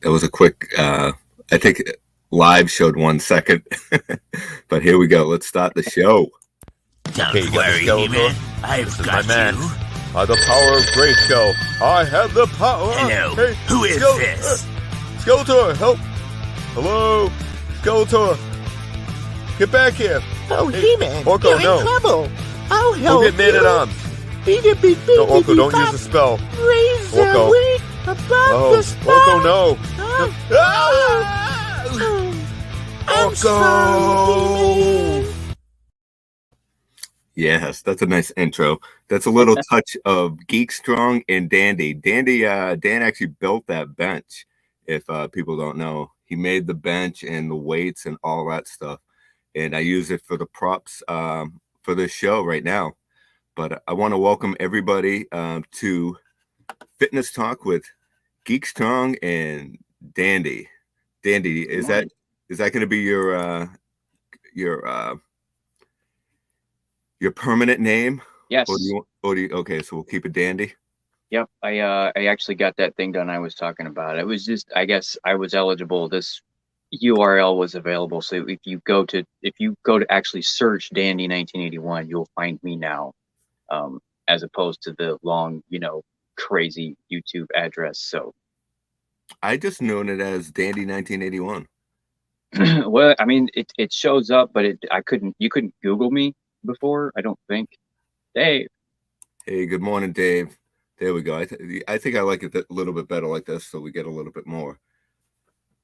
That was a quick. I think live showed 1 second, but here we go. Let's start the show. Don't Okay, you got the worry, Skeletor? He-Man. I've This is got my man. you. The power of Grayskull. I have the power. Hello. Hey, Who is this? Skeletor, help! Hello, Skeletor. Get back here. Oh, Hey, He-Man, Orko, you're no. in trouble. I'll help Go get Man at you. Arms. Beep-a-beep, No, Orko, don't beep-a-beep, use the spell. Raise the Orko. wing above Oh, the spot. Orko, no. Oh, Ah! oh, I'm Orko! sorry, He-Man. Yes, that's a nice intro. That's a little touch of Geek, Strong, and Dandy. Dan actually built that bench. If people don't know, he made the bench and the weights and all that stuff. And I use it for the props for this show right now. But I want to welcome everybody to Fitness Talk with Geek, Strong, and Dandy. Dandy, is that going to be your permanent name? Yes. Okay, so we'll keep it Dandy. Yep. I actually got that thing done I was talking about. It was just, I guess I was eligible. This URL was available. So if you go to actually search Dandy 1981, you'll find me now, as opposed to the long, crazy YouTube address. So I just known it as Dandy 1981. well, I mean, it shows up, but you couldn't Google me before, I don't think. Dave. Hey, good morning, Dave. There we go. I think I like it a little bit better like this, so we get a little bit more.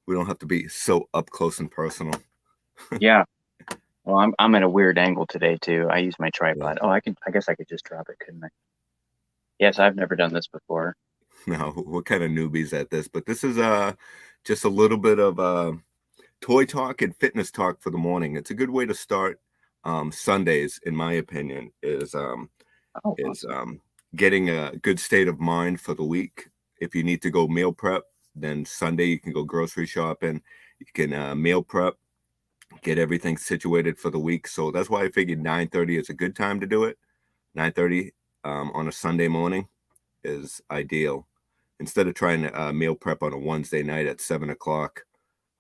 We don't have to be so up close and personal. Yeah. Well, I'm at a weird angle today too. I use my tripod. Oh, I guess I could just drop it, couldn't I? Yes, I've never done this before. No, we're kind of newbies at this, but this is just a little bit of toy talk and fitness talk for the morning. It's a good way to start Sundays, in my opinion, is getting a good state of mind for the week. If you need to go meal prep, then Sunday you can go grocery shopping. You can meal prep, get everything situated for the week. So that's why I figured 9:30 is a good time to do it. 9:30 on a Sunday morning is ideal. Instead of trying to meal prep on a Wednesday night at 7 o'clock,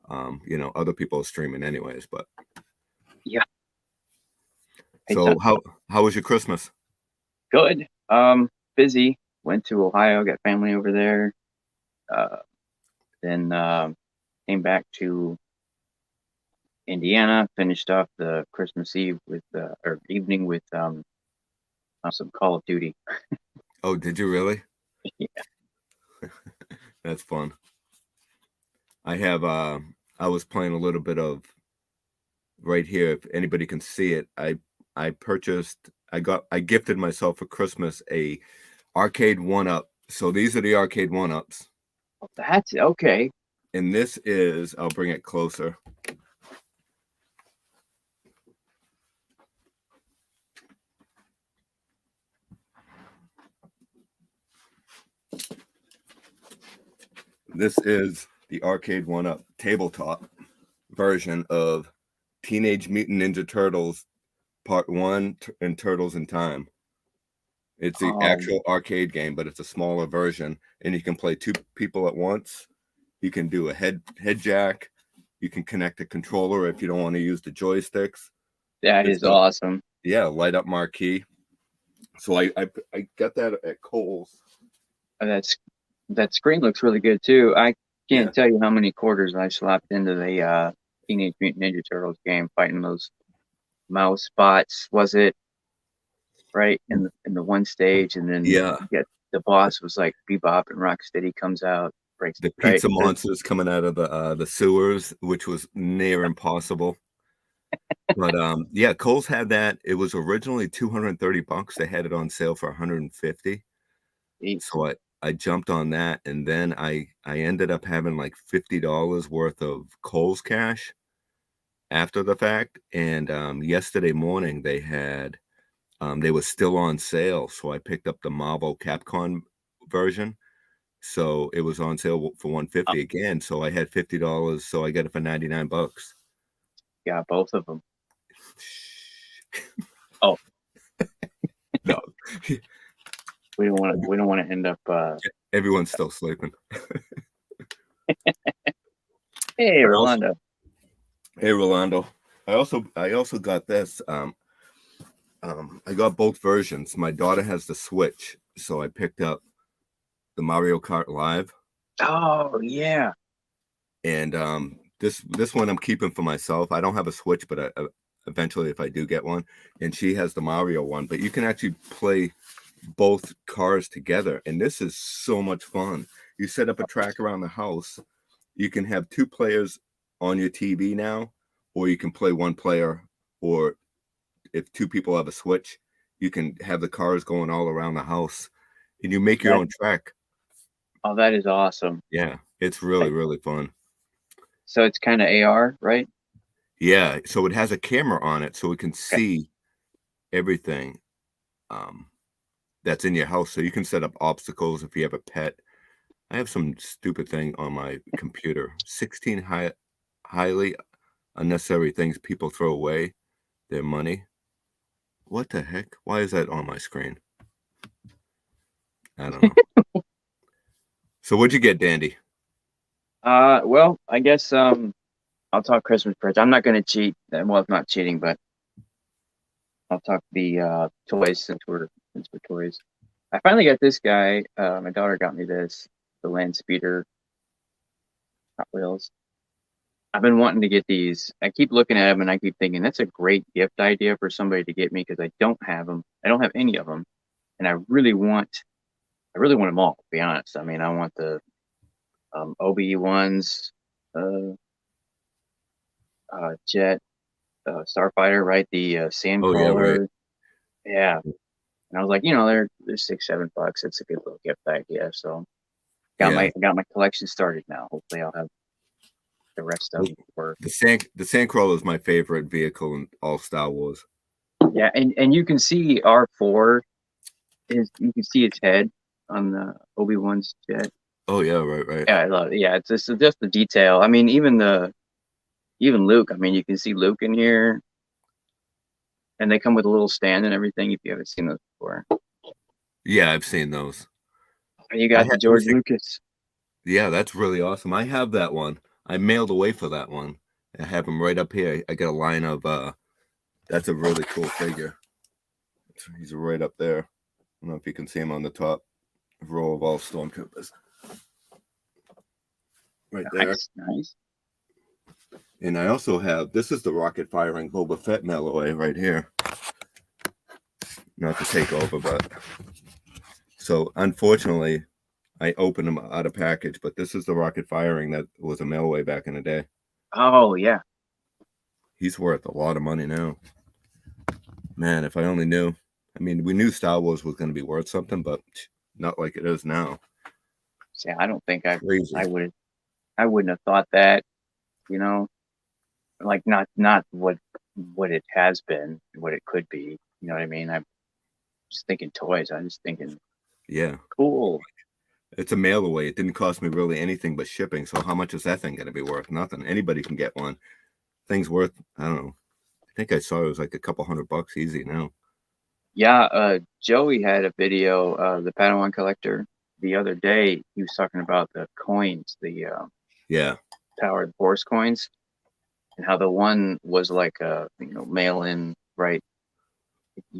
other people are streaming anyways. But yeah. So how was your Christmas? Good. Busy. Went to Ohio, got family over there. Then came back to Indiana, finished off the Christmas Eve or evening with some Call of Duty. Oh, did you really? Yeah. That's fun. I was playing a little bit of right here. If anybody can see it, I gifted myself for Christmas a arcade 1-up. So these are the arcade 1-ups. That's okay. And this is, I'll bring it closer. This is the arcade 1-up tabletop version of Teenage Mutant Ninja Turtles Part 1 and Turtles in Time. It's the actual arcade game, but it's a smaller version, and you can play 2 people at once. You can do a head jack. You can connect a controller if you don't want to use the joysticks. That is awesome. Yeah, light up marquee. So I got that at Kohl's. That screen looks really good too. I can't tell you how many quarters I slapped into the Teenage Mutant Ninja Turtles game, fighting those mouse bots. Was it right in the one stage, and then the boss was like Bebop and Rocksteady comes out, breaks the pizza monsters coming out of the sewers, which was near impossible. But Kohl's had that. It was originally $230. They had it on sale for $150. So I jumped on that, and then I ended up having like $50 worth of Kohl's cash after the fact. And yesterday morning they had they were still on sale, so I picked up the Marvel Capcom version. So it was on sale for $150 again. So I had $50, so I got it for $99. Yeah, both of them. Oh no, we don't want to end up. Everyone's still sleeping. Hey, I also- Rolando. Hey, Rolando. I also got this. I got both versions. My daughter has the Switch, so I picked up the Mario Kart Live, Oh yeah. and this one I'm keeping for myself. I don't have a Switch, but eventually, if I do get one, and she has the Mario one. But you can actually play both cars together, and this is so much fun. You set up a track around the house. You can have two players on your TV now, or you can play one player, or if two people have a Switch, you can have the cars going all around the house, and you make your That- own track. Oh, that is awesome. Yeah, it's really, really fun. So it's kind of AR, right? Yeah, so it has a camera on it, so it can see everything that's in your house. So you can set up obstacles if you have a pet. I have some stupid thing on my computer. 16 highly unnecessary things people throw away their money. What the heck? Why is that on my screen? I don't know. So what'd you get, Dandy? Well, I guess I'll talk Christmas presents. I'm not going to cheat. Well, it's not cheating, but I'll talk the toys since we're toys. I finally got this guy. My daughter got me this, the Land Speeder Hot Wheels. I've been wanting to get these. I keep looking at them and I keep thinking that's a great gift idea for somebody to get me because I don't have them. I don't have any of them, and I really want them all. To be honest, I mean, I want the OBE ones, Jet, Starfighter, right? The Oh yeah, Sandcrawler. right. Yeah. And I was like, they're $6-7. It's a good little gift idea. So got Yeah. my collection started now. Hopefully I'll have the rest of them for The Sandcrawler is my favorite vehicle in all Star Wars. yeah, and you can see R4 you can see its head on the Obi-Wan's jet. Oh yeah, right. Yeah, I love it. Yeah, it's just the detail. I mean, even Luke, I mean, you can see Luke in here. And they come with a little stand and everything if you haven't seen those before. Yeah, I've seen those. You got the George Lucas. Yeah, that's really awesome. I have that one. I mailed away for that one. I have him right up here. I got a line of that's a really cool figure. He's right up there. I don't know if you can see him on the top row of all stormtroopers. Right there. Nice. And I also have, this is the rocket firing Boba Fett mail away right here. Not to take over, but so unfortunately I opened them out of package, but this is the rocket firing that was a mail away back in the day. Oh yeah. He's worth a lot of money now. Man, if I only knew. I mean, we knew Star Wars was going to be worth something, but not like it is now. See, I don't think I Crazy. wouldn't have thought that, like not what it has been, what it could be. You know what I mean? I'm just thinking toys. I'm just thinking, Yeah. cool. It's a mail away. It didn't cost me really anything but shipping. So how much is that thing going to be worth? Nothing. Anybody can get one. Thing's worth, I don't know. I think I saw it was like a couple $100 easy now. Yeah, Joey had a video, the Padawan collector, the other day. He was talking about the coins, the Tower of the Force coins, and how the one was like a mail in, right?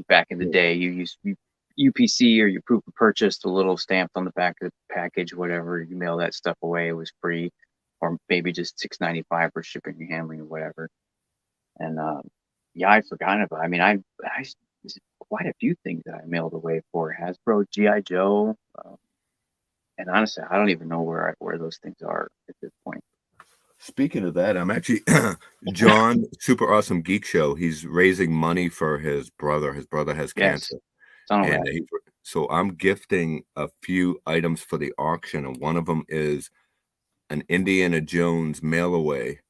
Back in the day, you used UPC or your proof of purchase, the little stamp on the back of the package, whatever. You mail that stuff away, it was free, or maybe just $6.95 for shipping and handling or whatever. And yeah, I'd forgotten about. I mean, I quite a few things that I mailed away for Hasbro, GI Joe, and honestly, I don't even know where those things are at this point. Speaking of that, I'm actually John, Super Awesome Geek Show. He's raising money for his brother. His brother has cancer. And so I'm gifting a few items for the auction, and one of them is an Indiana Jones mail away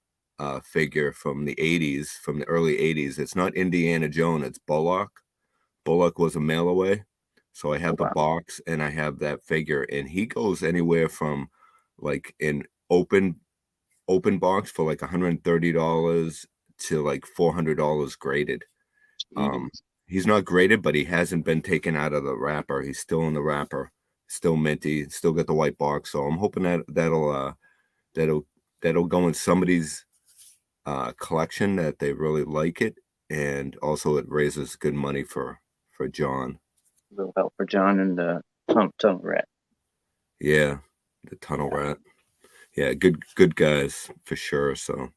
figure from the 80s, from the early 80s. It's not Indiana Jones, it's Bullock. Bullock was a mail away. So I have the box and I have that figure, and he goes anywhere from like in open box for like $130 to like $400 graded. He's not graded, but he hasn't been taken out of the wrapper. He's still in the wrapper, still minty, still got the white box. So I'm hoping that'll that'll go in somebody's collection that they really like it, and also it raises good money for John. A little help for John and the tunnel rat. Yeah, the tunnel rat. Yeah, good guys for sure. So,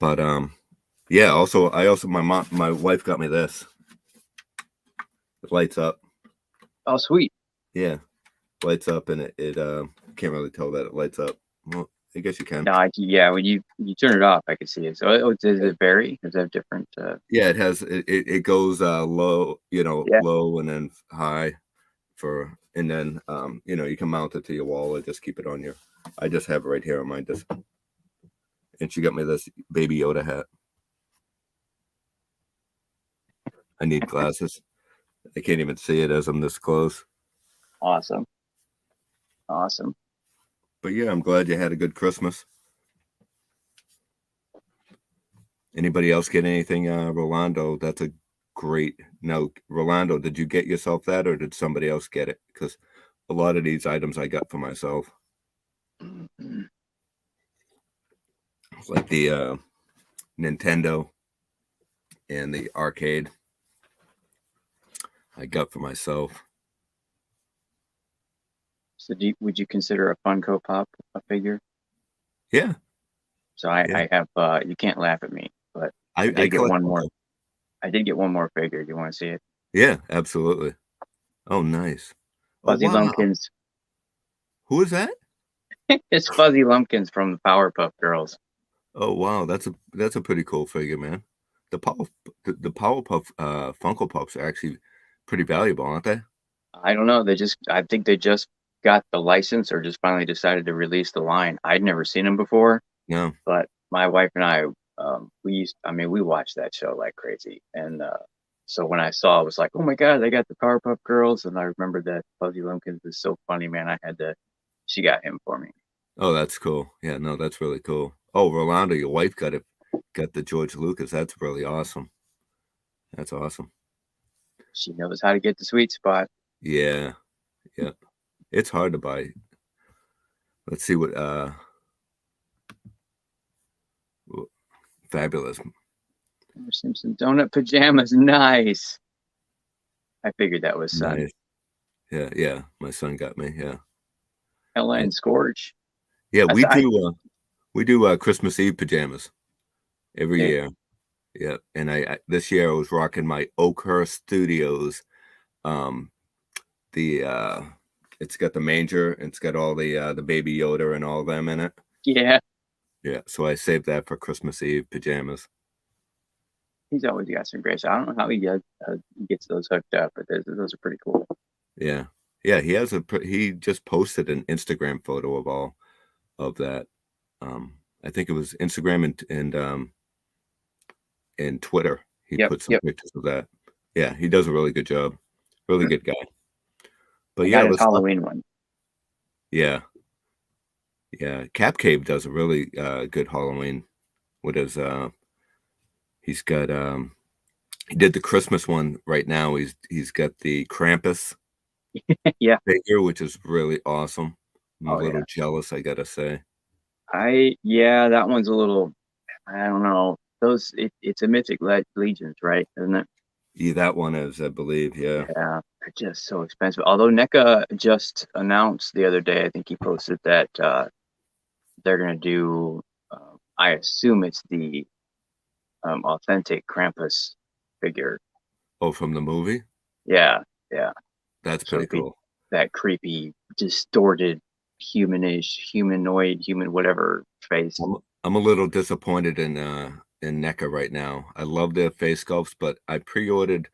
but yeah. Also, my wife got me this. It lights up. Oh, sweet. Yeah, lights up, and it can't really tell that it lights up. Well, I guess you can. No, yeah, when you turn it off, I can see it. So, does it vary? Does it have different? Yeah, it has. It goes low, Yeah. low, and then high and then you can mount it to your wall or just keep it on your. I just have it right here on my desk. And she got me this Baby Yoda hat. I need glasses. I can't even see it as I'm this close. Awesome. But yeah, I'm glad you had a good Christmas. Anybody else get anything, Rolando? That's a great. No, Rolando, did you get yourself that, or did somebody else get it? Because a lot of these items I got for myself. Like the Nintendo and the arcade I got for myself. So, would you consider a Funko Pop a figure? Yeah. So I have. You can't laugh at me, but I did get one more. I did get one more figure. You want to see it? Yeah, absolutely. Oh, nice. Fuzzy Lumpkins. Who is that? It's Fuzzy Lumpkins from the Powerpuff Girls. Oh wow, that's a pretty cool figure, man. The Powerpuff Funko Pops are actually pretty valuable, aren't they? I don't know. I think they just got the license or just finally decided to release the line. I'd never seen them before. No. But my wife and I, we watched that show like crazy. And so when I saw it, was like, oh my God, they got the Powerpuff Girls. And I remember that Fuzzy Lumpkins was so funny, man. She got him for me. Oh, that's cool. Yeah, no, that's really cool. Oh, Rolando, your wife got the George Lucas. That's really awesome. That's awesome. She knows how to get the sweet spot. Yeah. It's hard to buy. Let's see what fabulous. Simpson donut pajamas, nice. I figured that was son. Nice. Yeah. My son got me. Yeah. Ella and Scorch. Yeah, we do Christmas Eve pajamas every year. Yeah, and I this year I was rocking my Oakhurst Studios. It's got the manger, and it's got all the Baby Yoda and all of them in it. Yeah. Yeah, so I saved that for Christmas Eve pajamas. He's always got some great. I don't know how he gets those hooked up, but those are pretty cool. Yeah, he just posted an Instagram photo of all of that. I think it was Instagram and Twitter. He put some pictures of that. Yeah, he does a really good job. Really good guy. But yeah, his Halloween one. Yeah. Cap Cave does a really good Halloween with his he's got he did the Christmas one right now. He's got the Krampus figure, which is really awesome. I'm a little jealous, I gotta say. That one's a little, I don't know. It's a Mythic Legions, right? Isn't it? Yeah, that one is, I believe. Yeah. Yeah, they're just so expensive. Although NECA just announced the other day, I think he posted that they're gonna do. I assume it's the authentic Krampus figure. Oh, from the movie? Yeah. That's pretty cool. That creepy, distorted, humanoid, human, whatever face. I'm a little disappointed in NECA right now. I love their face sculpts, but I pre-ordered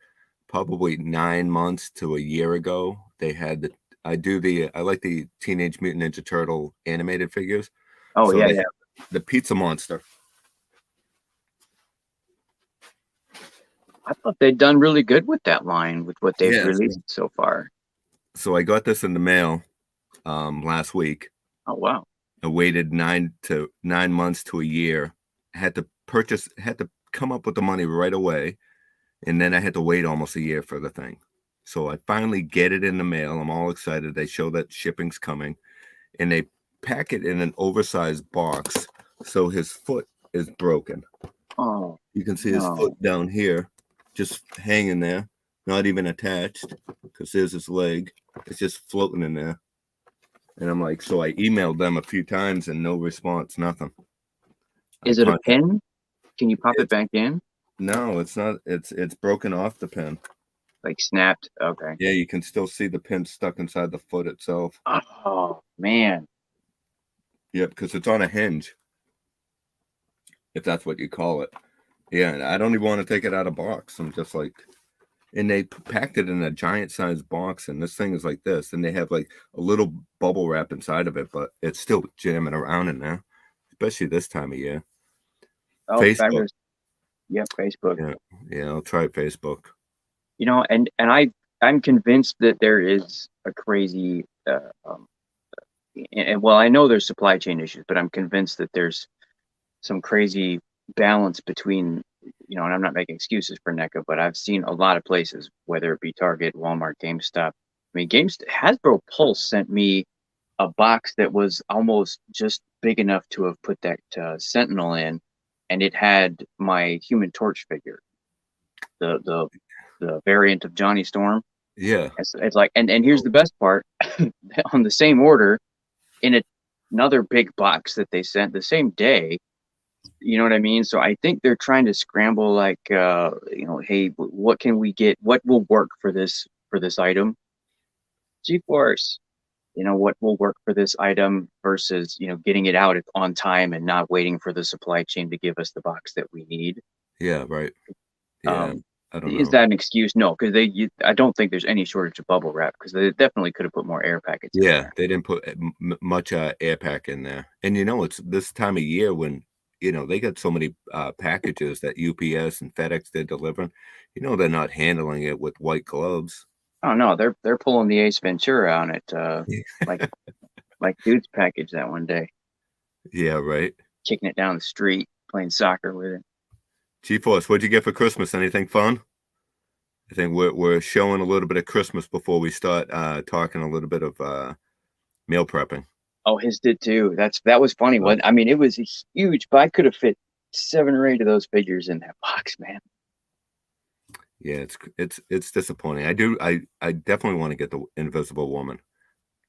probably 9 months to a year ago. They had I like the Teenage Mutant Ninja Turtle animated figures. Oh, so the Pizza Monster. I thought they'd done really good with that line, with what they've released so far. So I got this in the mail last week. Oh wow! I waited 9 months to a year. Had to come up with the money right away, and then I had to wait almost a year for the thing. So I finally get it in the mail. I'm all excited. They show that shipping's coming, and they pack it in an oversized box So his foot is broken. Oh, You can see his no. foot down here, just hanging there, not even attached, because there's his leg. It's just floating in there. And I'm like, so I emailed them a few times and no response, nothing. Is it a pin? Can you pop it back in? No, it's not. It's broken off the pin. Like snapped? Okay. Yeah, you can still see the pin stuck inside the foot itself. Oh, man. Yeah, because it's on a hinge, if that's what you call it. Yeah, and I don't even want to take it out of box. I'm just like, and they packed it in a giant size box, and this thing is like this, and they have like a little bubble wrap inside of it, but it's still jamming around in there, especially this time of year. Oh, Facebook. fabulous. Yep, Facebook. Yeah, I'll try Facebook. You know, and I'm convinced that there is a crazy, and well, I know there's supply chain issues, but I'm convinced that there's some crazy balance between, you know, and I'm not making excuses for NECA, but I've seen a lot of places, whether it be Target, Walmart, GameStop. I mean, Hasbro Pulse sent me a box that was almost just big enough to have put that Sentinel in, and it had my Human Torch figure, the variant of Johnny Storm. Yeah. It's like, and here's the best part: on the same order, in another big box that they sent the same day. You know what I mean? So I think they're trying to scramble, like, you know, hey, what can we get? What will work for this item? GeForce, you know, what will work for this item versus, you know, getting it out on time and not waiting for the supply chain to give us the box that we need. Yeah, right. Yeah, I don't know. Is that an excuse? No, because I don't think there's any shortage of bubble wrap, because they definitely could have put more air packets in there. They didn't put much air pack in there. And, you know, it's this time of year when, you know, they got so many packages that UPS and FedEx they're delivering. You know, they're not handling it with white gloves. Oh no, they're pulling the Ace Ventura on it, like Dude's package that one day. Yeah, right. Kicking it down the street, playing soccer with it. GeForce, what'd you get for Christmas? Anything fun? I think we're showing a little bit of Christmas before we start talking a little bit of meal prepping. Oh, his did too. That was funny. I mean, it was huge, but I could have fit 7 or 8 of those figures in that box, man. Yeah, it's disappointing. I definitely want to get the Invisible Woman,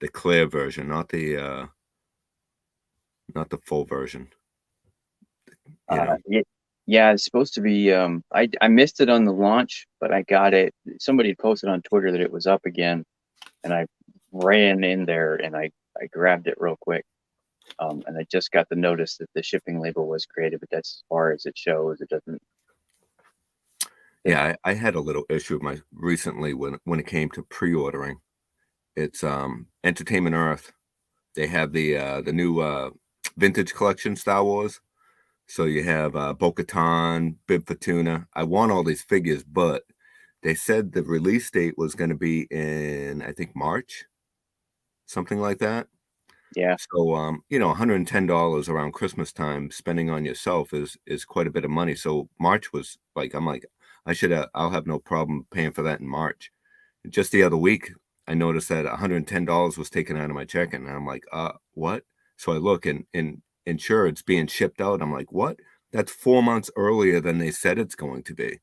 the clear version, not the full version. You know? Yeah, it's supposed to be. I missed it on the launch, but I got it. Somebody posted on Twitter that it was up again, and I ran in there and I grabbed it real quick. And I just got the notice that the shipping label was created, but that's as far as it shows. It doesn't. Yeah, I had a little issue with recently when it came to pre-ordering. It's Entertainment Earth. They have the new vintage collection Star Wars. So you have Bo-Katan, Bib Fortuna. I want all these figures, but they said the release date was going to be in, I think, March, something like that. Yeah. So you know, $110 around Christmas time spending on yourself is quite a bit of money. So March was like, I'm like, I'll have no problem paying for that in March. Just the other week, I noticed that $110 was taken out of my checking, and I'm like, what? So I look and sure, it's being shipped out. I'm like, what? That's 4 months earlier than they said it's going to be.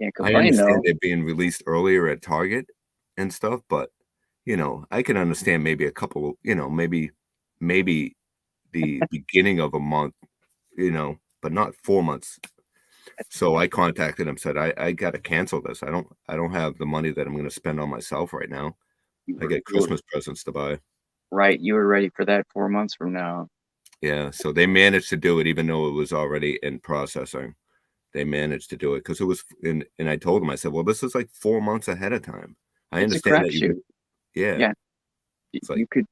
Can't I complain, understand though. they're being released earlier at Target and stuff, but you know, I can understand maybe a couple, you know, maybe the beginning of a month, you know, but not 4 months. So I contacted him, said I got to cancel this. I don't have the money that I'm going to spend on myself right now. I get Christmas presents to buy. Right, you were ready for that 4 months from now. Yeah, so they managed to do it even though it was already in processing. They managed to do it because it was and I told him, I said, well, this is like 4 months ahead of time. I It's understand a that you. Yeah. It's like, you could.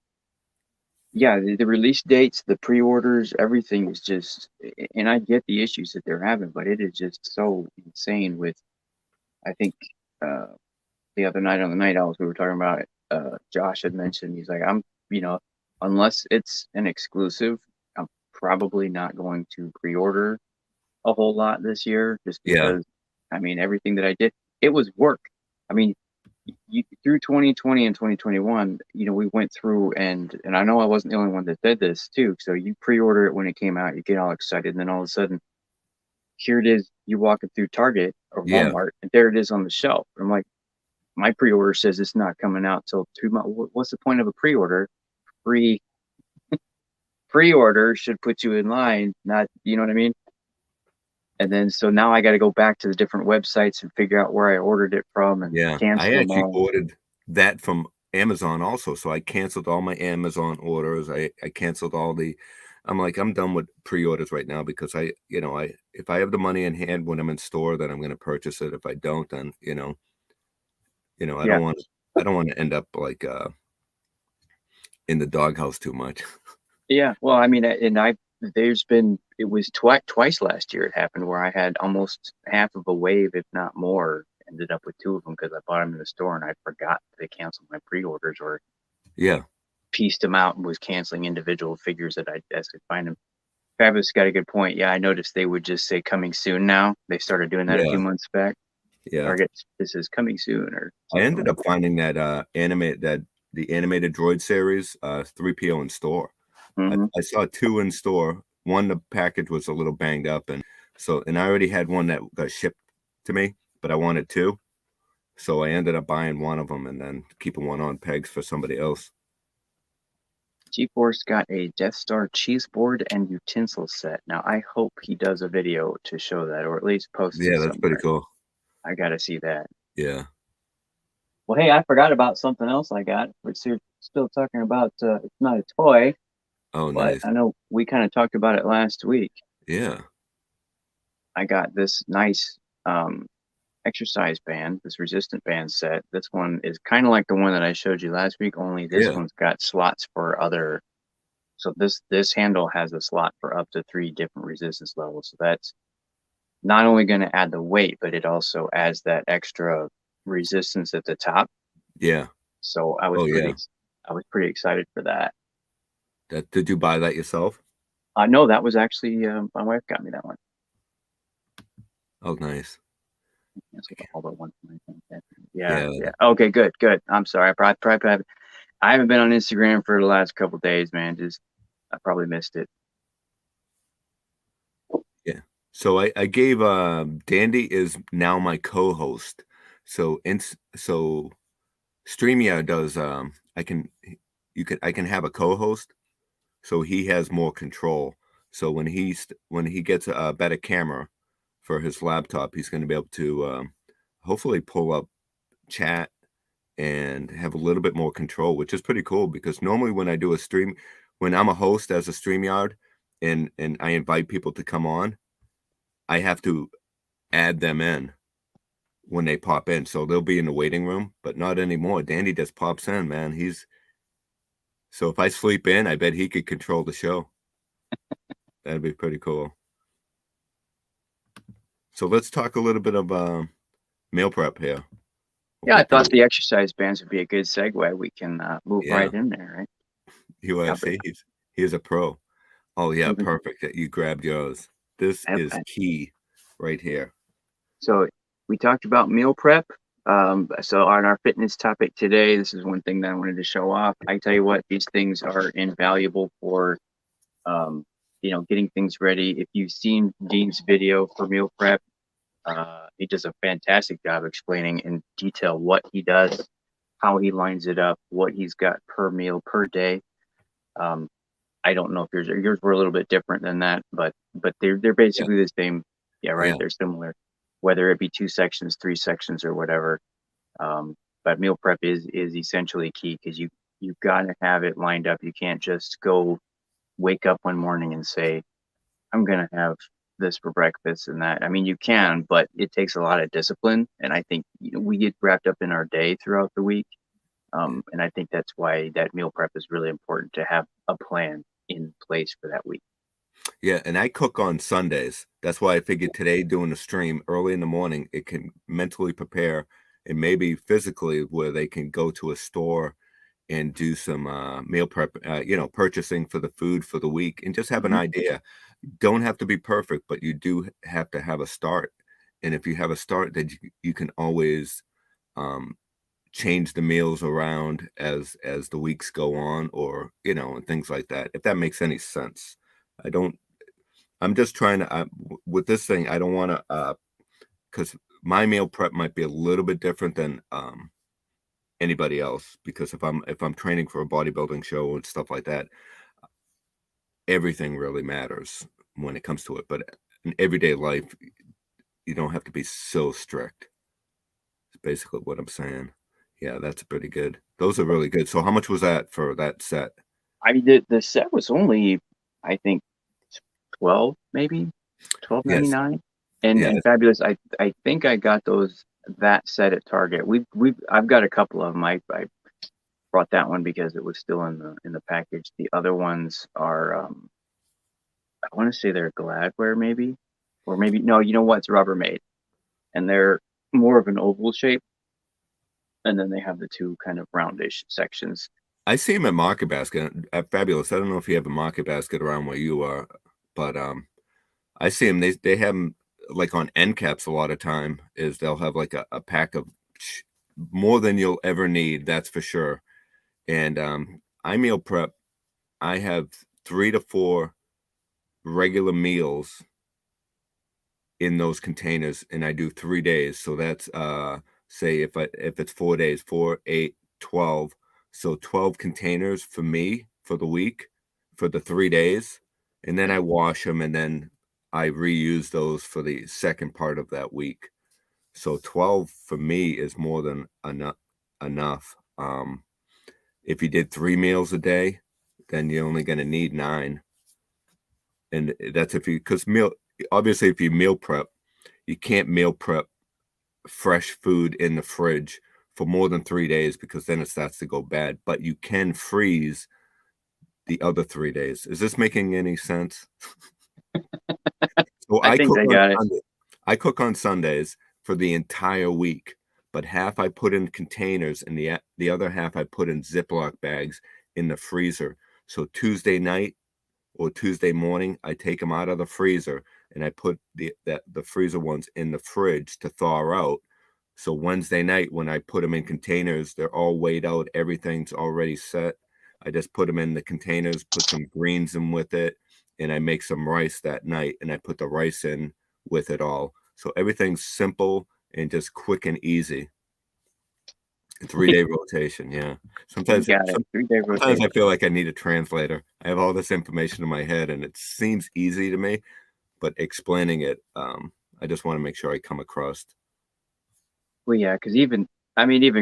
Yeah, the release dates, the pre-orders, everything is just, and I get the issues that they're having, but it is just so insane. With, I think, the other night on the Night Owls we were talking about, Josh had mentioned, he's like, you know, unless it's an exclusive, I'm probably not going to pre-order a whole lot this year, just because, I mean, everything that I did, it was work. I mean, through 2020 and 2021, we went through and I know I wasn't the only one that did this too. So you pre-order it when it came out, you get all excited, and then all of a sudden, here it is. You walk it through Target or Yeah. Walmart, and there it is on the shelf. I'm like, my pre-order says it's not coming out till 2 months. What's the point of a pre-order? Free pre-order should put you in line, not, you know what I mean? And then so now I got to go back to the different websites and figure out where I ordered it from and Yeah. I cancel them actually all. ordered that from Amazon also. So I canceled all my Amazon orders. I canceled all the I'm like, I'm done with pre-orders right now because if I have the money in hand when I'm in store, then I'm going to purchase it. If I don't, then I Yeah. I don't want to end up like in the doghouse too much. Yeah. Well, I mean, it was twice last year it happened where I had almost half of a wave, if not more, ended up with two of them because I bought them in the store and I forgot to cancel my pre-orders or Yeah. pieced them out and was canceling individual figures that I could find them. Travis got a good point. Yeah, I noticed they would just say coming soon now. They started doing that a Yeah. few months back. Yeah. Target, this is coming soon or I something ended like up finding that the animated droid series 3PO in store. that. Mhm. I saw two in store. One, the package was a little banged up, and I already had one that got shipped to me, but I wanted two, so I ended up buying one of them and then keeping one on pegs for somebody else. G-Force got a Death Star cheese board and utensil set. Now I hope he does a video to show that, or at least post it Yeah, that's pretty somewhere. cool. I gotta see that. Yeah. Well, hey, I forgot about something else I got. We're still talking about it's not a toy, Oh, but nice. I know we kind of talked about it last week. Yeah. I got this nice exercise band, this resistant band set. This one is kind of like the one that I showed you last week, only this Yeah. one's got slots for other. So this handle has a slot for up to 3 different resistance levels. So that's not only going to add the weight, but it also adds that extra resistance at the top. Yeah. So I was Oh, yeah. pretty excited for that. Did you buy that yourself? No, that was actually my wife got me that one. Oh, nice. All but one. Yeah. Yeah. Okay, good. I'm sorry. I haven't been on Instagram for the last couple days, man. I probably missed it. Yeah. So I gave Dandy is now my co-host. So StreamYard does I can have a co-host, so he has more control. So when he gets a better camera for his laptop, he's going to be able to hopefully pull up chat and have a little bit more control, which is pretty cool because normally when I do a stream, when I'm a host as a StreamYard and I invite people to come on, I have to add them in when they pop in. So they'll be in the waiting room, but not anymore. Dandy just pops in, man. So if I sleep in, I bet he could control the show. That'd be pretty cool. So let's talk a little bit of meal prep here. Yeah, I thought the exercise bands would be a good segue. We can move Yeah. right in there, right? UFC, he is a pro. Oh yeah, Mhm. perfect that you grabbed yours. This is Okay. key right here. So we talked about meal prep. So on our fitness topic today, this is one thing that I wanted to show off. I tell you what, these things are invaluable for, getting things ready. If you've seen Dean's video for meal prep, he does a fantastic job explaining in detail what he does, how he lines it up, what he's got per meal per day. I don't know if yours were a little bit different than that, but they're basically the same. Yeah, right. Yeah. They're similar, whether it be 2 sections, 3 sections, or whatever. But meal prep is essentially key because you've got to have it lined up. You can't just go wake up one morning and say, I'm gonna have this for breakfast and that. I mean, you can, but it takes a lot of discipline, and I think we get wrapped up in our day throughout the week. And I think that's why that meal prep is really important to have a plan in place for that week. Yeah, and I cook on Sundays. That's why I figured today doing a stream early in the morning, it can mentally prepare and maybe physically where they can go to a store and do some meal prep, purchasing for the food for the week and just have an Mhm. idea. Don't have to be perfect, but you do have to have a start. And if you have a start, then you can always change the meals around as the weeks go on, or and things like that. If that makes any sense. I don't. I'm just trying to with this thing. I don't want to because my meal prep might be a little bit different than anybody else, because if I'm training for a bodybuilding show and stuff like that, everything really matters when it comes to it. But in everyday life, you don't have to be so strict. It's basically what I'm saying. Yeah, that's pretty good. Those are really good. So how much was that for that set? I mean, the set was only, I think, 12, maybe Yes. $12.99. Yeah. And Fabulous, I think I got that set at Target. I've got a couple of them. I brought that one because it was still in the package. The other ones are I want to say they're Gladware, maybe, or maybe no. You know what? It's Rubbermaid, and they're more of an oval shape. And then they have the two kind of roundish sections. I see them at Market Basket at Fabulous. I don't know if you have a Market Basket around where you are, but I see them. They have them like on end caps a lot of time. Is they'll have like a pack of more than you'll ever need. That's for sure. And I meal prep. I have 3 to 4 regular meals in those containers, and I do 3 days. So that's say if it's 4 days, 4, 8, 12. So 12 containers for me for the week for the 3 days, and then I wash them, and then I reuse those for the second part of that week. So 12 for me is more than enough. If you did 3 meals a day, then you're only going to need 9. And that's because obviously if you meal prep, you can't meal prep fresh food in the fridge for more than 3 days, because then it starts to go bad. But you can freeze the other 3 days. Is this making any sense? So I think they got it. I cook on Sundays for the entire week, but half I put in containers, and the other half I put in Ziploc bags in the freezer. So Tuesday night or Tuesday morning, I take them out of the freezer and I put the freezer ones in the fridge to thaw out. So Wednesday night, when I put them in containers, they're all weighed out. Everything's already set. I just put them in the containers, put some greens in with it, and I make some rice that night, and I put the rice in with it all. So everything's simple and just quick and easy. 3-day rotation, yeah. Sometimes I feel like I need a translator. I have all this information in my head, and it seems easy to me, but explaining it, I just want to make sure I come across. Well, yeah, because even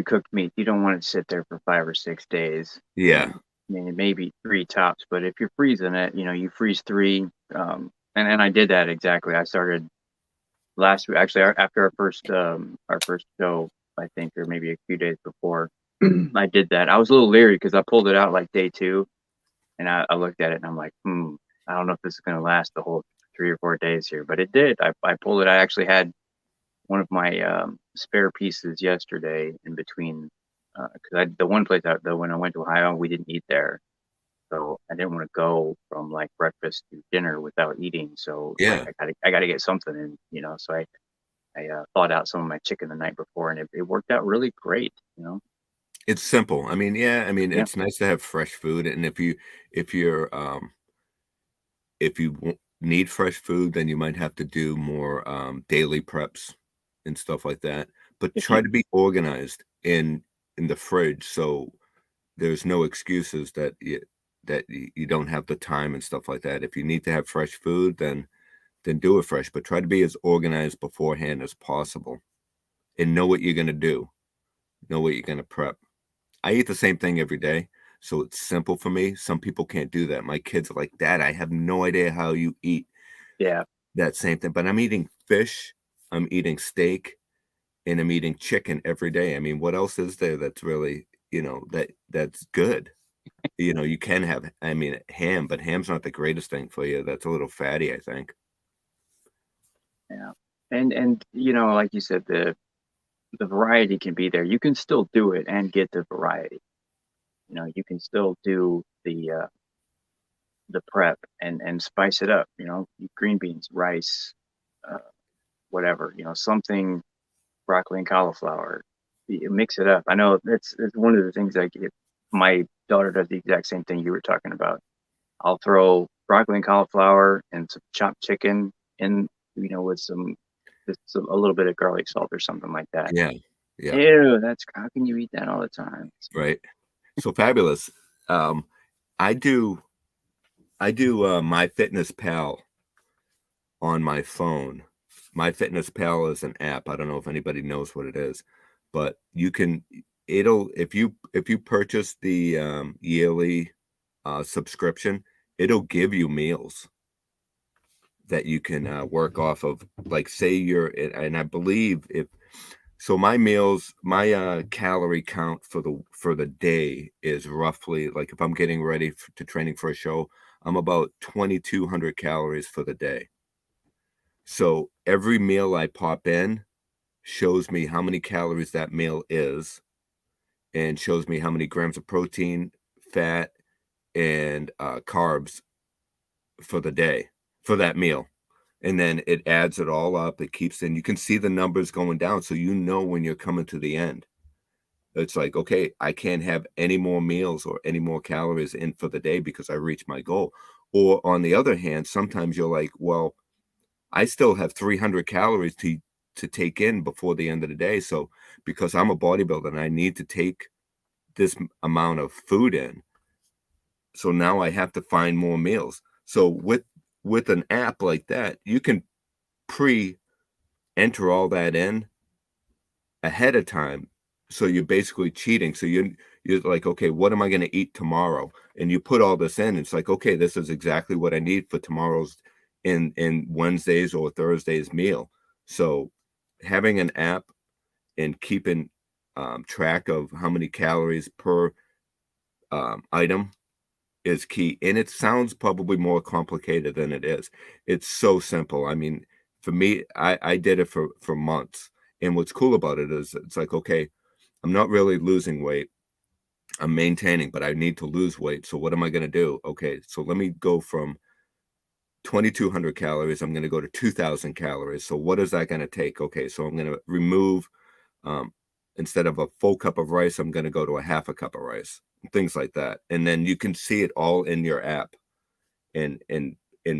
cooked meat, you don't want it to sit there for 5 or 6 days. Yeah. I mean, maybe 3 tops, but if you're freezing it, you freeze 3. And I did that exactly. I started last week, actually, after our first show, I think, or maybe a few days before. I did that. I was a little leery because I pulled it out like day 2, and I looked at it and I'm like, I don't know if this is going to last the whole 3 or 4 days here, but it did. I pulled it. I actually had one of my spare pieces yesterday in between, because the one place when I went to Ohio, we didn't eat there, so I didn't want to go from like breakfast to dinner without eating. So yeah, I got to get something in, so I thawed out some of my chicken the night before, and it worked out really great. It's simple. I mean, it's nice to have fresh food, and if you need fresh food, then you might have to do more daily preps and stuff like that. But try to be organized in the fridge, so there's no excuses that you don't have the time and stuff like that. If you need to have fresh food, then do it fresh, but try to be as organized beforehand as possible and know what you're going to do, know what you're going to prep. I eat the same thing every day, so it's simple for me. Some people can't do that. My kids are like, Dad, I have no idea how you eat that same thing, but I'm eating fish, I'm eating steak, and I'm eating chicken every day. I mean, what else is there that's really, that's good? You can have, ham, but ham's not the greatest thing for you. That's a little fatty, I think. Yeah. And like you said, the variety can be there. You can still do it and get the variety. You can still do the prep and spice it up, green beans, rice, whatever, something, broccoli and cauliflower, you mix it up. I know it's one of the things I get. My daughter does the exact same thing you were talking about. I'll throw broccoli and cauliflower and some chopped chicken in, with a little bit of garlic salt or something like that. Yeah. Yeah. Ew, how can you eat that all the time? Right. So fabulous. I do MyFitnessPal on my phone. MyFitnessPal is an app. I don't know if anybody knows what it is, but if you purchase the yearly subscription, it'll give you meals that you can work off of. Like say and I believe my calorie count for the day is roughly, like, if I'm getting ready to training for a show, I'm about 2,200 calories for the day. So every meal I pop in shows me how many calories that meal is, and shows me how many grams of protein, fat, and carbs for the day for that meal. And then it adds it all up. It keeps in. You can see the numbers going down, so when you're coming to the end. It's like, okay, I can't have any more meals or any more calories in for the day because I reached my goal. Or on the other hand, sometimes you're like, well, I still have 300 calories to take in before the end of the day. So because I'm a bodybuilder and I need to take this amount of food in, so now I have to find more meals. So with an app like that, you can enter all that in ahead of time. So you're basically cheating. So you're like, okay, what am I going to eat tomorrow? And you put all this in. It's like, okay, this is exactly what I need for tomorrow's in Wednesday's or Thursday's meal. So having an app and keeping track of how many calories per item is key. And it sounds probably more complicated than it is. It's so simple. I mean, for me, I did it for months. And what's cool about it is it's like, okay, I'm not really losing weight. I'm maintaining, but I need to lose weight. So what am I going to do? Okay, so let me go from 2,200 calories. I'm going to go to 2,000 calories. So what is that going to take? Okay, so I'm going to remove, instead of a full cup of rice, I'm going to go to a half a cup of rice, things like that. And then you can see it all in your app and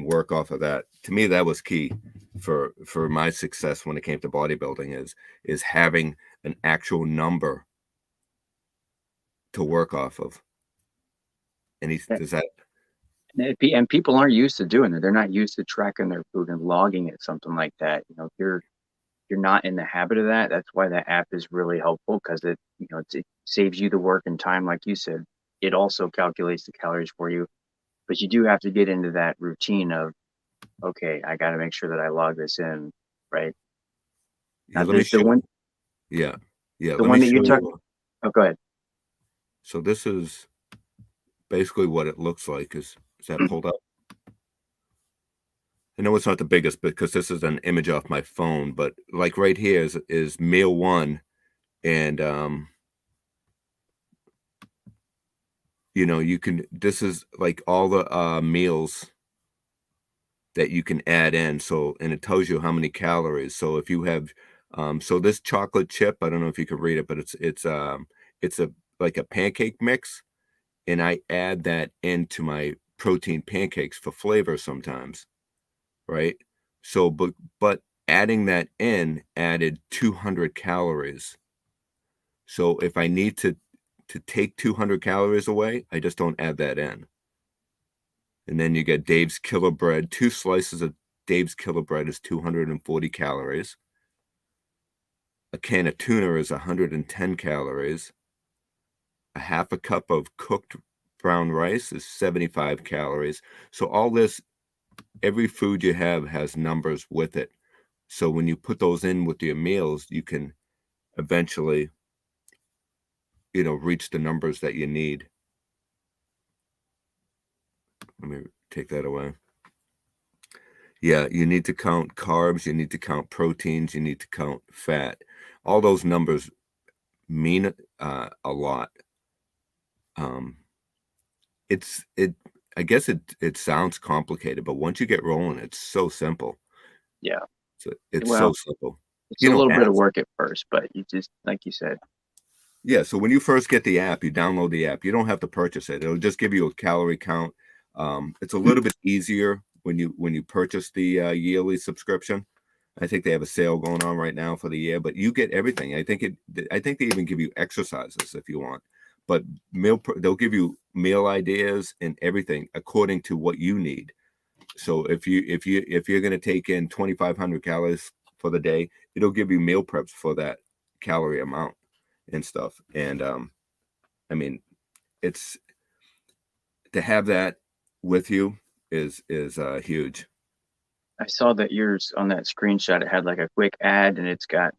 work off of that. To me, that was key for my success when it came to bodybuilding is having an actual number to work off of. And does that? And people aren't used to doing it. They're not used to tracking their food and logging it, something like that. If you're not in the habit of that, that's why that app is really helpful, because it saves you the work and time, like you said. It also calculates the calories for you, but you do have to get into that routine of, okay, I got to make sure that I log this in, right? Yeah, Now, let me show the one, yeah. the one that you took. Oh, go ahead. So this is basically what it looks like. Is that pulled up? I know it's not the biggest because this is an image off my phone, but like right here is meal one, and this is like all the meals that you can add in. So, and it tells you how many calories. So if you have, so this chocolate chip, I don't know if you can read it, but it's like a pancake mix, and I add that into my protein pancakes for flavor sometimes, right? So, but adding that in added 200 calories. So if I need to take 200 calories away, I just don't add that in. And then you get Dave's Killer Bread. 2 slices of Dave's Killer Bread is 240 calories. A can of tuna is 110 calories. A half a cup of cooked brown rice is 75 calories. So all this, every food you have has numbers with it. So when you put those in with your meals, you can eventually, reach the numbers that you need. Let me take that away. Yeah, you need to count carbs, you need to count proteins, you need to count fat. All those numbers mean a lot. I guess it sounds complicated, but once you get rolling, it's so simple. Yeah. It's Well, so simple. It's a little bit of work at first, but you just, like you said, Yeah, so when you first get the app, you download the app. You don't have to purchase it. It'll just give you a calorie count. It's a little bit easier when you purchase the yearly subscription. I think they have a sale going on right now for the year, but you get everything. I think they even give you exercises if you want. But they'll give you meal ideas and everything according to what you need. So if you're going to take in 2,500 calories for the day, it'll give you meal preps for that calorie amount and stuff. And I mean, it's to have that with you is huge. I saw that yours on that screenshot. It had like a quick ad, and it's got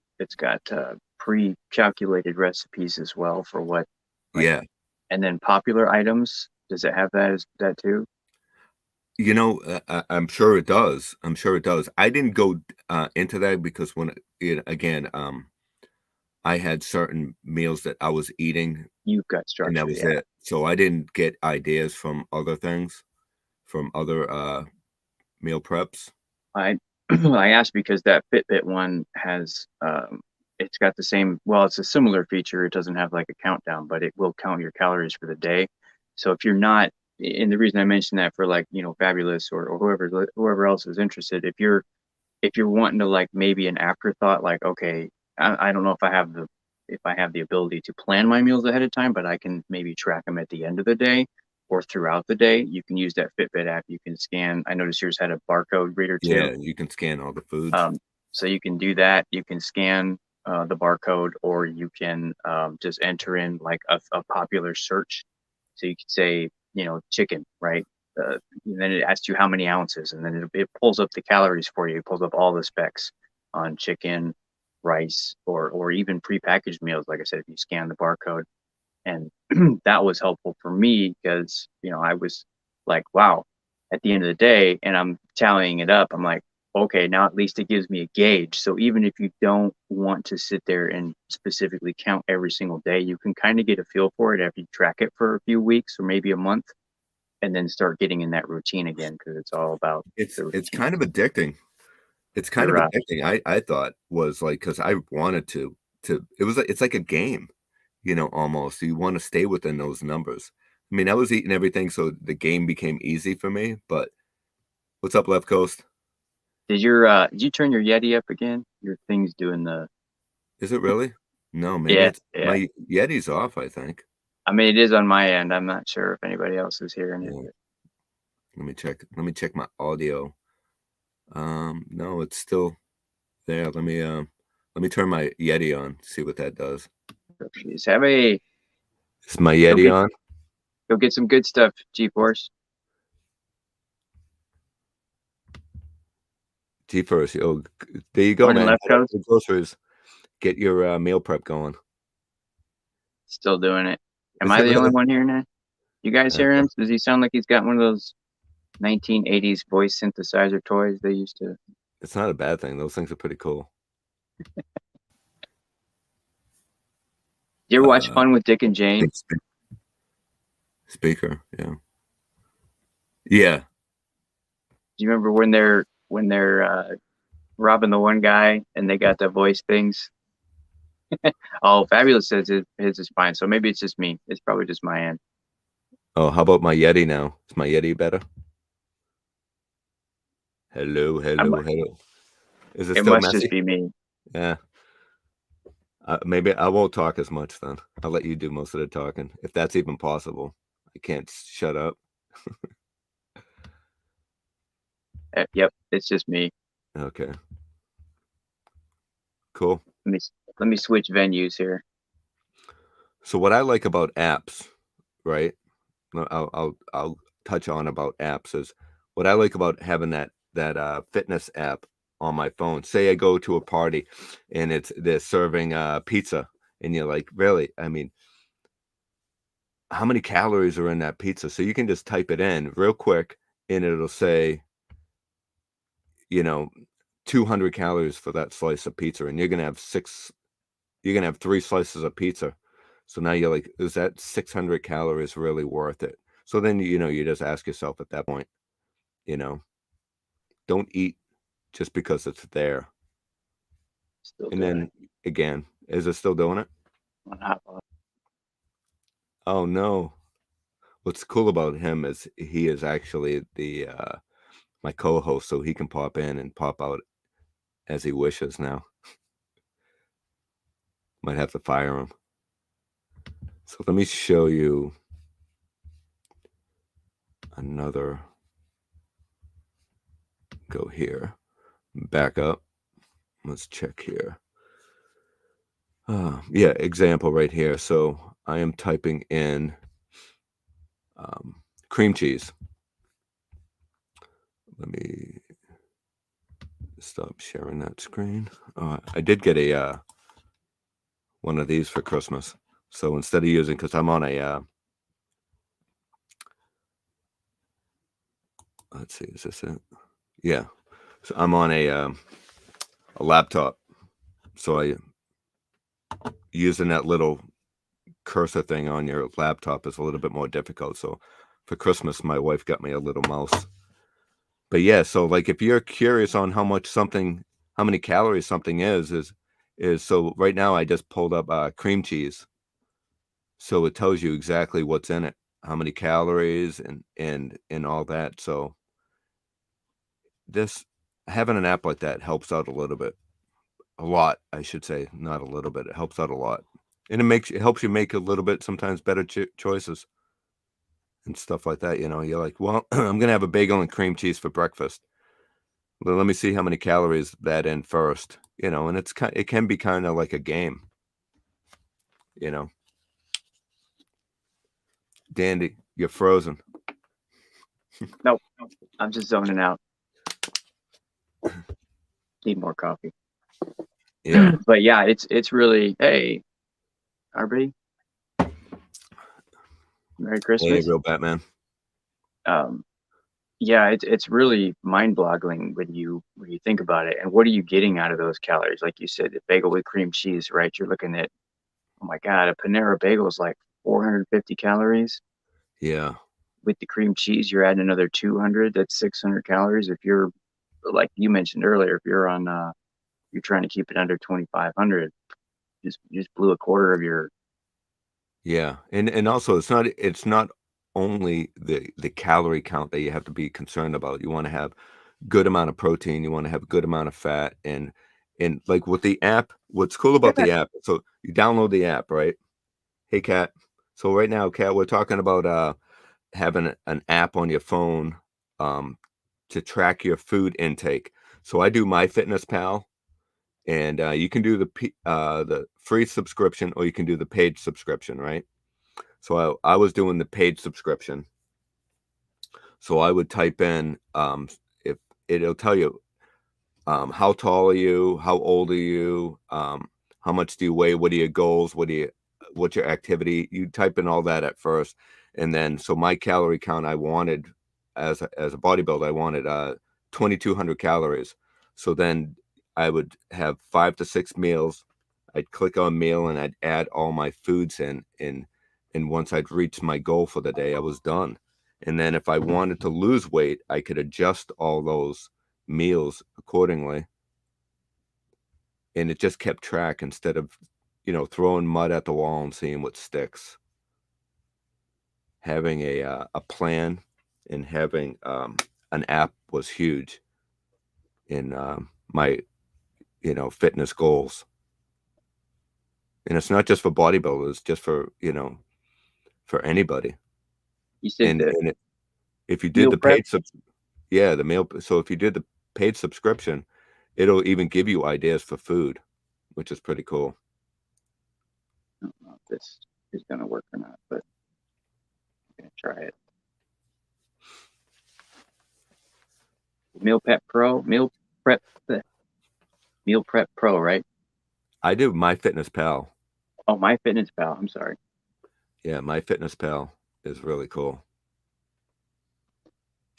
pre-calculated recipes as well for what. Yeah. And then popular items. Does it have that too? You know, I'm sure it does. I'm sure it does. I didn't go into that because I had certain meals that I was eating. You've got structure, and that was it. So I didn't get ideas from other things, from other meal preps. I asked because that Fitbit one has it's got the same. Well, it's a similar feature. It doesn't have like a countdown, but it will count your calories for the day. So if you're not, and the reason I mentioned that for like Fabulous or whoever else is interested, if you're wanting to like maybe an afterthought, like okay, I don't know if I have the ability to plan my meals ahead of time, but I can maybe track them at the end of the day or throughout the day. You can use that Fitbit app. You can scan. I noticed yours had a barcode reader too. Yeah, you can scan all the foods. So you can do that. You can scan the barcode, or you can just enter in like a popular search. So you could say, chicken, right? And then it asks you how many ounces, and then it pulls up the calories for you. It pulls up all the specs on chicken, rice, or even prepackaged meals. Like I said, if you scan the barcode, and that was helpful for me because I was like, wow, at the end of the day, and I'm tallying it up. I'm like, okay, now at least it gives me a gauge. So even if you don't want to sit there and specifically count every single day, you can kind of get a feel for it after you track it for a few weeks or maybe a month, and then start getting in that routine again, because it's all about it's kind of addicting. It's kind of addicting. I thought was like, because I wanted to it's like a game, almost. You want to stay within those numbers. I mean, I was eating everything, so the game became easy for me. But what's up, Left Coast? Did you turn your Yeti up again? Your thing's doing the. Is it really? No, maybe my Yeti's off, I think. I mean, it is on my end. I'm not sure if anybody else is hearing it. Let me check my audio. No, it's still there. Let me turn my Yeti on, see what that does. Is my Yeti on? Go get some good stuff, G-Force. G-Force. Oh, there you go, man. Left Coast. The groceries. Get your meal prep going. Still doing it. Am I the only one hearing that? You guys hear him? Does he sound like he's got one of those 1980s voice synthesizer toys they used to? It's not a bad thing. Those things are pretty cool. You ever watch Fun with Dick and Jane? Speaker, yeah. Yeah. Do you remember when they're robbing the one guy and they got the voice things? Oh, Fabulous says his is fine. So maybe it's just me. It's probably just my end. Oh, how about my Yeti now? Is my Yeti better? Hello. Is it still must messy? Just be me. Yeah. Maybe I won't talk as much then. I'll let you do most of the talking, if that's even possible. I can't shut up. Yep, it's just me. Okay. Cool. Let me switch venues here. So what I like about apps, right? I'll touch on about apps is what I like about having that fitness app on my phone. Say I go to a party and they're serving pizza, and you're like, really? I mean, how many calories are in that pizza? So you can just type it in real quick, and it'll say, 200 calories for that slice of pizza, and you're gonna have 3 slices of pizza. So now you're like, is that 600 calories really worth it? So then you just ask yourself at that point, don't eat just because it's there. And then again, is it still doing it? Oh no. What's cool about him is he is actually the my co-host, so he can pop in and pop out as he wishes now. Might have to fire him. So let me show you another. Go here. Back up. Let's check here. Yeah, example right here. So I am typing in cream cheese. Let me stop sharing that screen. I did get a one of these for Christmas. So instead of using, because I'm on a let's see, is this it? Yeah. So I'm on a laptop. So I using that little cursor thing on your laptop is a little bit more difficult. So for Christmas, my wife got me a little mouse. But yeah, so like if you're curious on how many calories something is so right now I just pulled up cream cheese. So it tells you exactly what's in it, how many calories and all that. So this having an app like that helps out a little bit. A lot, I should say, not a little bit. It helps out a lot. And it helps you make a little bit sometimes better choices and stuff like that. You're like, well, I'm gonna have a bagel and cream cheese for breakfast. Well, let me see how many calories that in first. And it can be kind of like a game. Dandy, you're frozen. Nope, I'm just zoning out. Need more coffee. Yeah. But yeah, it's really, hey, everybody, Merry Hey, Christmas. real Batman. Yeah, it's really mind-boggling when you think about it. And what are you getting out of those calories? Like you said, the bagel with cream cheese, right? You're looking at, oh my God, a Panera bagel is like 450 calories. Yeah. With the cream cheese, you're adding another 200. That's 600 calories. If you're, like you mentioned earlier, if you're on, you're trying to keep it under 2,500, you just blew a quarter of your. Yeah. And also it's not only the calorie count that you have to be concerned about. You want to have good amount of protein, you want to have a good amount of fat, and like with the app, what's cool about the app, so you download the app, right? Hey Kat. So right now, Kat, we're talking about having an app on your phone to track your food intake. So I do MyFitnessPal, and you can do the free subscription or you can do the paid subscription, right? So I was doing the paid subscription. So I would type in if it'll tell you how tall are you, how old are you, how much do you weigh, what are your goals, what's your activity. You type in all that at first, and then so my calorie count I wanted as a bodybuilder, I wanted 2,200 calories. So then I would have 5 to 6 meals. I'd click on meal and I'd add all my foods in, and once I'd reached my goal for the day, I was done. And then if I wanted to lose weight, I could adjust all those meals accordingly. And it just kept track instead of, throwing mud at the wall and seeing what sticks. Having a plan and having an app was huge in my, fitness goals. And it's not just for bodybuilders, it's just for anybody. You said And, the and it, if you did meal the prep. the meal. So if you did the paid subscription, it'll even give you ideas for food, which is pretty cool. I don't know if this is going to work or not, but I'm going to try it. Meal Prep Pro, Meal Prep Pro, right? I do MyFitnessPal. Oh, MyFitnessPal. I'm sorry. Yeah, MyFitnessPal is really cool.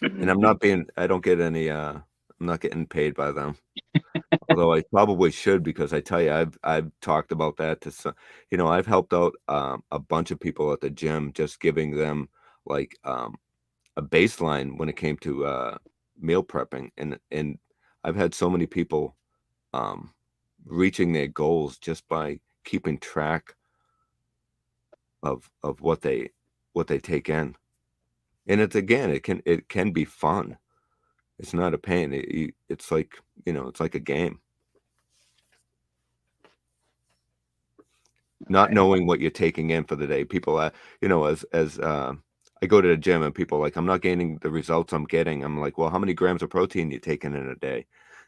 Mm-hmm. And I don't get any, I'm not getting paid by them. Although I probably should, because I tell you, I've talked about that to some, I've helped out a bunch of people at the gym, just giving them like a baseline when it came to meal prepping. And I've had so many people reaching their goals just by keeping track of what they take in. And it's again, it can be fun. It's not a pain. It's like, it's like a game. Not knowing what you're taking in for the day. People, as I go to the gym and people are like, I'm not gaining the results I'm getting. I'm like, well, how many grams of protein you taking in a day?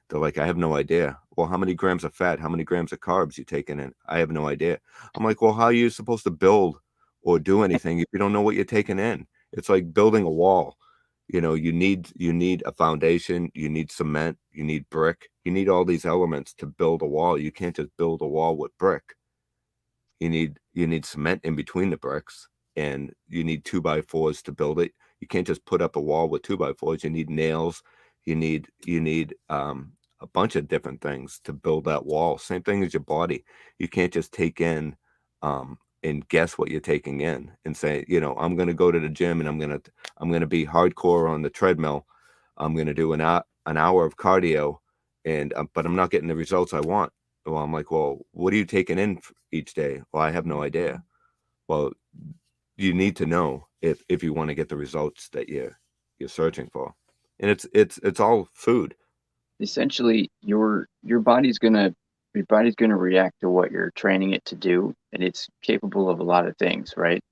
They're like, I have no idea. Well, how many grams of fat? How many grams of carbs you taking in? I have no idea. I'm like, well, how are you supposed to build or do anything if you don't know what you're taking in? It's like building a wall. You need a foundation, you need cement, you need brick, you need all these elements to build a wall. You can't just build a wall with brick. You need cement in between the bricks, and you need 2x4s to build it. You can't just put up a wall with 2x4s. You need nails. You need a bunch of different things to build that wall. Same thing as your body. You can't just take in and guess what you're taking in and say, I'm going to go to the gym and I'm going to be hardcore on the treadmill. I'm going to do an hour of cardio, and but I'm not getting the results I want. Well, I'm like, well, what are you taking in each day? Well, I have no idea. Well, you need to know if you want to get the results that you're searching for. And it's all food. Essentially, your body's gonna react to what you're training it to do, and it's capable of a lot of things, right?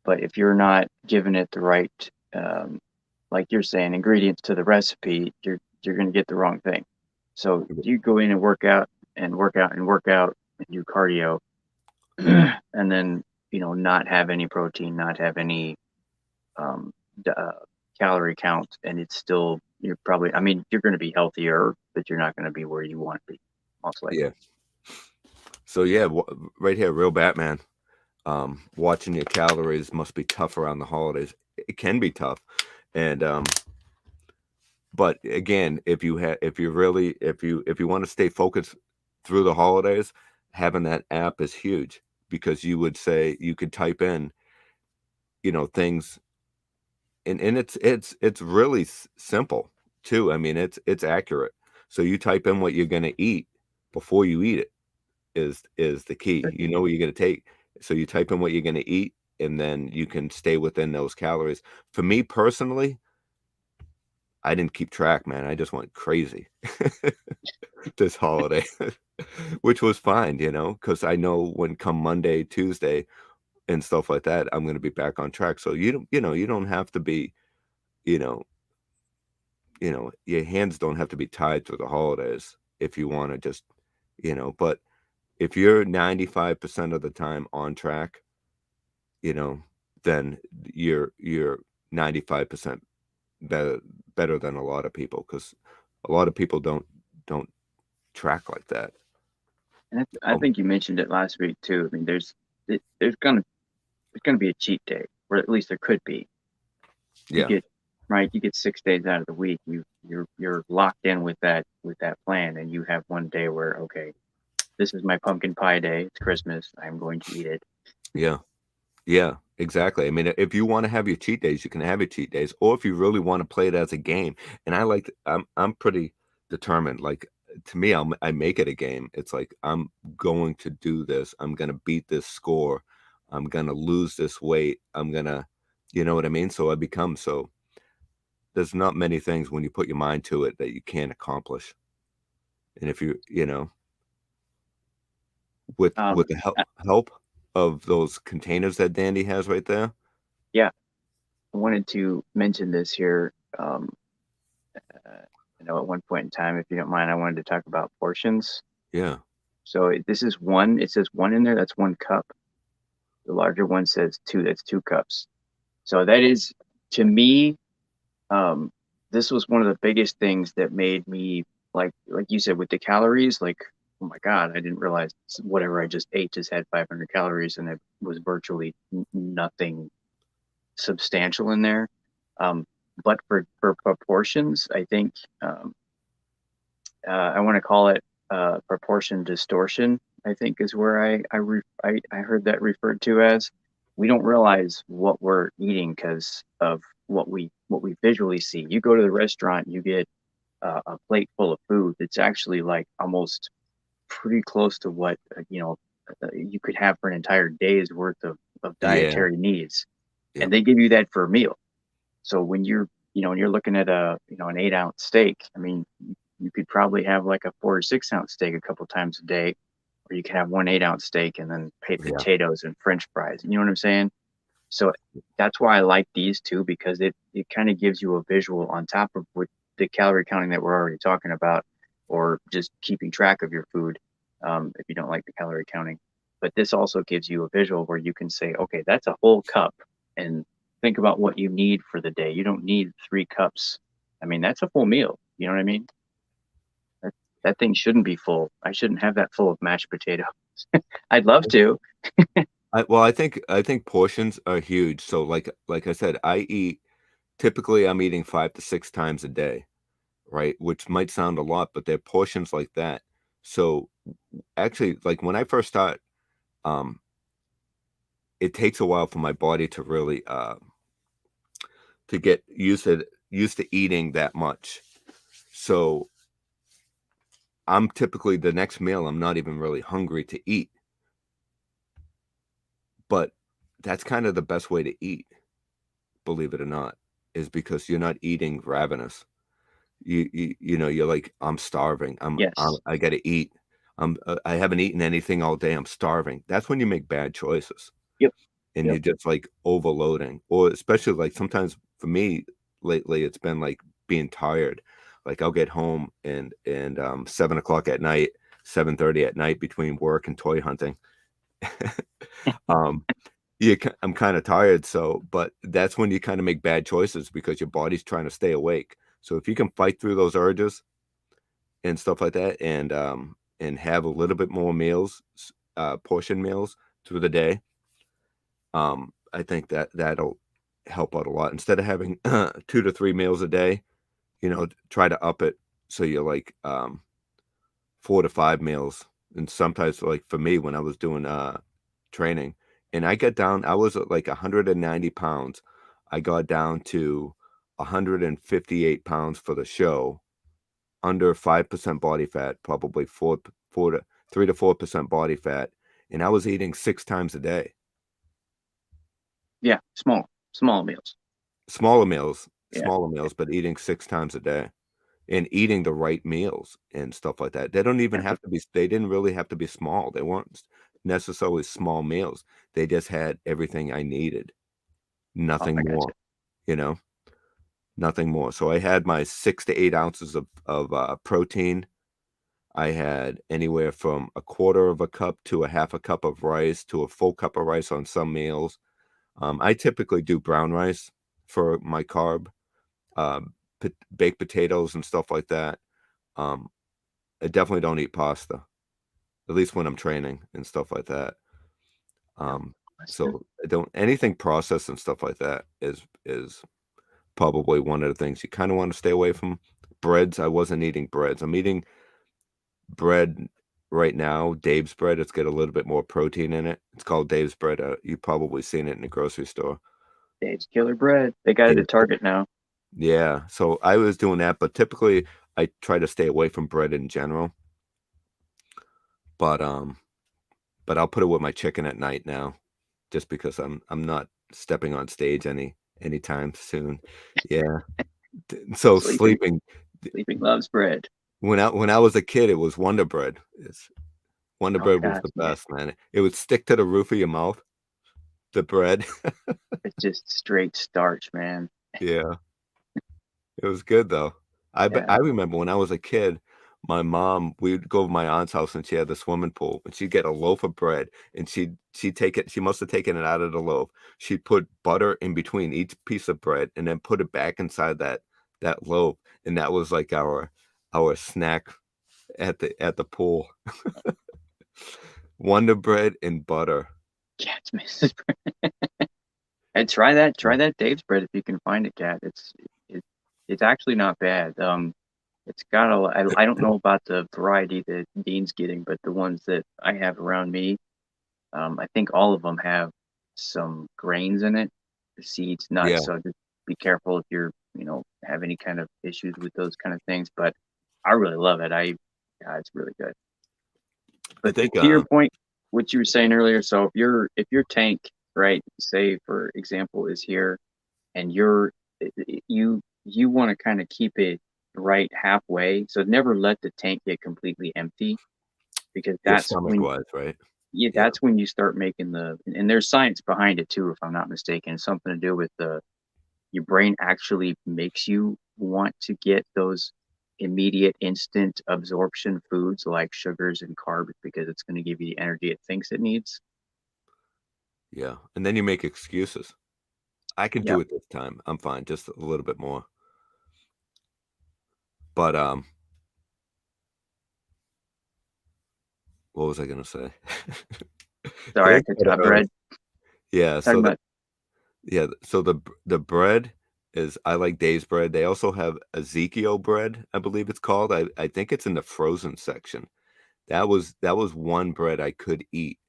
But if you're not giving it the right, like you're saying, ingredients to the recipe, you're gonna get the wrong thing. So you go in and work out and do cardio, and then not have any protein, not have any calorie count, and it's still you're going to be healthier, but you're not going to be where you want to be, most likely. Yeah. So yeah, right here, real Batman. Watching your calories must be tough around the holidays. It can be tough, and but again, if you want to stay focused through the holidays, having that app is huge, because you could type in, things, and it's really simple too. I mean, it's accurate. So you type in what you're going to eat before you eat it is the key. You know what you're going to take. So you type in what you're going to eat, and then you can stay within those calories. For me personally, I didn't keep track, man. I just went crazy this holiday, which was fine, because I know when come Monday, Tuesday, and stuff like that, I'm going to be back on track. So you don't have to be, your hands don't have to be tied through the holidays if you want to just, but if you're 95% of the time on track, then you're 95% better than a lot of people, because a lot of people don't track like that. And I think you mentioned it last week too. I mean, there's gonna be a cheat day, or at least there could be. Yeah. You get 6 days out of the week. You're locked in with that plan, and you have one day where, okay, this is my pumpkin pie day. It's Christmas. I'm going to eat it. Yeah, exactly. I mean, if you want to have your cheat days, you can have your cheat days, or if you really want to play it as a game. And I'm pretty determined. Like, to me, I make it a game. It's like, I'm going to do this. I'm going to beat this score. I'm going to lose this weight. I'm going to, you know what I mean? So there's not many things when you put your mind to it that you can't accomplish. And if with the help of those containers that Dandy has right there. Yeah, I wanted to mention this here. At one point in time, if you don't mind, I wanted to talk about portions. Yeah. So this is one. It says one in there. That's 1 cup. The larger one says 2. That's 2 cups. So that is, to me, this was one of the biggest things that made me, like you said, with the calories, like, oh my God, I didn't realize whatever I just ate just had 500 calories, and it was virtually nothing substantial in there. But for proportions, I think I want to call it proportion distortion, I think, is where I heard that referred to as. We don't realize what we're eating because of what we visually see. You go to the restaurant, you get a plate full of food. It's actually like almost pretty close to what you could have for an entire day's worth of Yeah. dietary needs, Yep. and they give you that for a meal. So when you're when you're looking at an 8-ounce steak, I mean, you could probably have like a 4 or 6-ounce steak a couple times a day, or you can have one 8-ounce steak and then Yeah. potatoes and French fries. You know what I'm saying? So that's why I like these two, because it kind of gives you a visual on top of what the calorie counting that we're already talking about, or just keeping track of your food, if you don't like the calorie counting. But this also gives you a visual where you can say, okay, that's a whole cup, and think about what you need for the day. You don't need 3 cups. I mean, that's a full meal. You know what I mean? That thing shouldn't be full. I shouldn't have that full of mashed potatoes. I'd love to. I think portions are huge. So like I said, typically I'm eating 5 to 6 times a day, right? Which might sound a lot, but they're portions like that. So actually, like when I first start, um, it takes a while for my body to really to get used to eating that much. So I'm typically the next meal, I'm not even really hungry to eat. But that's kind of the best way to eat, believe it or not, is because you're not eating ravenous. You're like, I'm starving. Yes. I got to eat. I haven't eaten anything all day. I'm starving. That's when you make bad choices. Yep. And Yep. you're just like overloading, or especially like sometimes for me lately, it's been like being tired. Like I'll get home and 7 o'clock at night, 7:30 at night between work and toy hunting. um, I'm kind of tired. So, but that's when you kind of make bad choices because your body's trying to stay awake. So if you can fight through those urges and stuff like that, and have a little bit more meals, portion meals through the day, I think that'll help out a lot. Instead of having 2 to 3 meals a day, try to up it so you're like 4 to 5 meals. And sometimes, like for me, when I was doing training, and I was at like 190 pounds. I got down to 158 pounds for the show, under 5% body fat, probably 3 to 4% body fat, and I was eating 6 times a day. Yeah, small meals. Smaller meals, Yeah. but eating 6 times a day and eating the right meals and stuff like that. They don't even have to be, they didn't really have to be small. They weren't necessarily small meals. They just had everything I needed. Nothing I more, gotcha. you know, nothing more. So I had my 6 to 8 ounces of protein. I had anywhere from a quarter of a cup to a half a cup of rice to a full cup of rice on some meals. I typically do brown rice for my carb, baked potatoes and stuff like that. Um, I definitely don't eat pasta, at least when I'm training and stuff like that. That's good. So I don't anything processed and stuff like that is probably one of the things you kind of want to stay away from. Breads, I wasn't eating breads. I'm eating bread right now, Dave's bread. It's got a little bit more protein in it. It's called Dave's bread. You've probably seen it in the grocery store. Dave's Killer Bread. They got it Yeah. at Target now. Yeah, so I was doing that, but typically I try to stay away from bread in general. But I'll put it with my chicken at night now, just because I'm not stepping on stage anytime soon. Yeah. So Sleeping sleeping loves bread. when I was a kid, it was Wonder Bread. Wonder Oh Bread was gosh, the man. best, man. It would stick to the roof of your mouth, the bread. It's just straight starch, man. Yeah. It was good though. Yeah. I remember when I was a kid, my mom, we'd go to my aunt's house and she had the swimming pool and she'd get a loaf of bread and she'd take it, she must have taken it out of the loaf. She'd put butter in between each piece of bread and then put it back inside that loaf. And that was like our snack at the pool. Wonder Bread and butter. Yeah, it's Mrs. Bread. And try that Dave's bread if you can find it, Cat. It's actually not bad. It's got I don't know about the variety that Dean's getting, but the ones that I have around me, I think all of them have some grains in it, the seeds, Yeah. nuts. So just be careful if you're, have any kind of issues with those kind of things. But I really love it. Yeah, it's really good. I But think to your point, what you were saying earlier. So if your tank, right, say for example, is here, and you want to kind of keep it right halfway, so never let the tank get completely empty, because Your that's stomach when wise, right? yeah, Yeah. that's when you start making and there's science behind it too, if I'm not mistaken. It's something to do with your brain actually makes you want to get those immediate instant absorption foods like sugars and carbs, because it's going to give you the energy it thinks it needs. Yeah. And then you make excuses. I can Yeah. do it this time. I'm fine. Just a little bit more. But what was I gonna say? Sorry, I Cold could cut I early. read Yeah, talking so about the bread is I like Dave's bread. They also have Ezekiel bread, I believe it's called. I think it's in the frozen section. That was one bread I could eat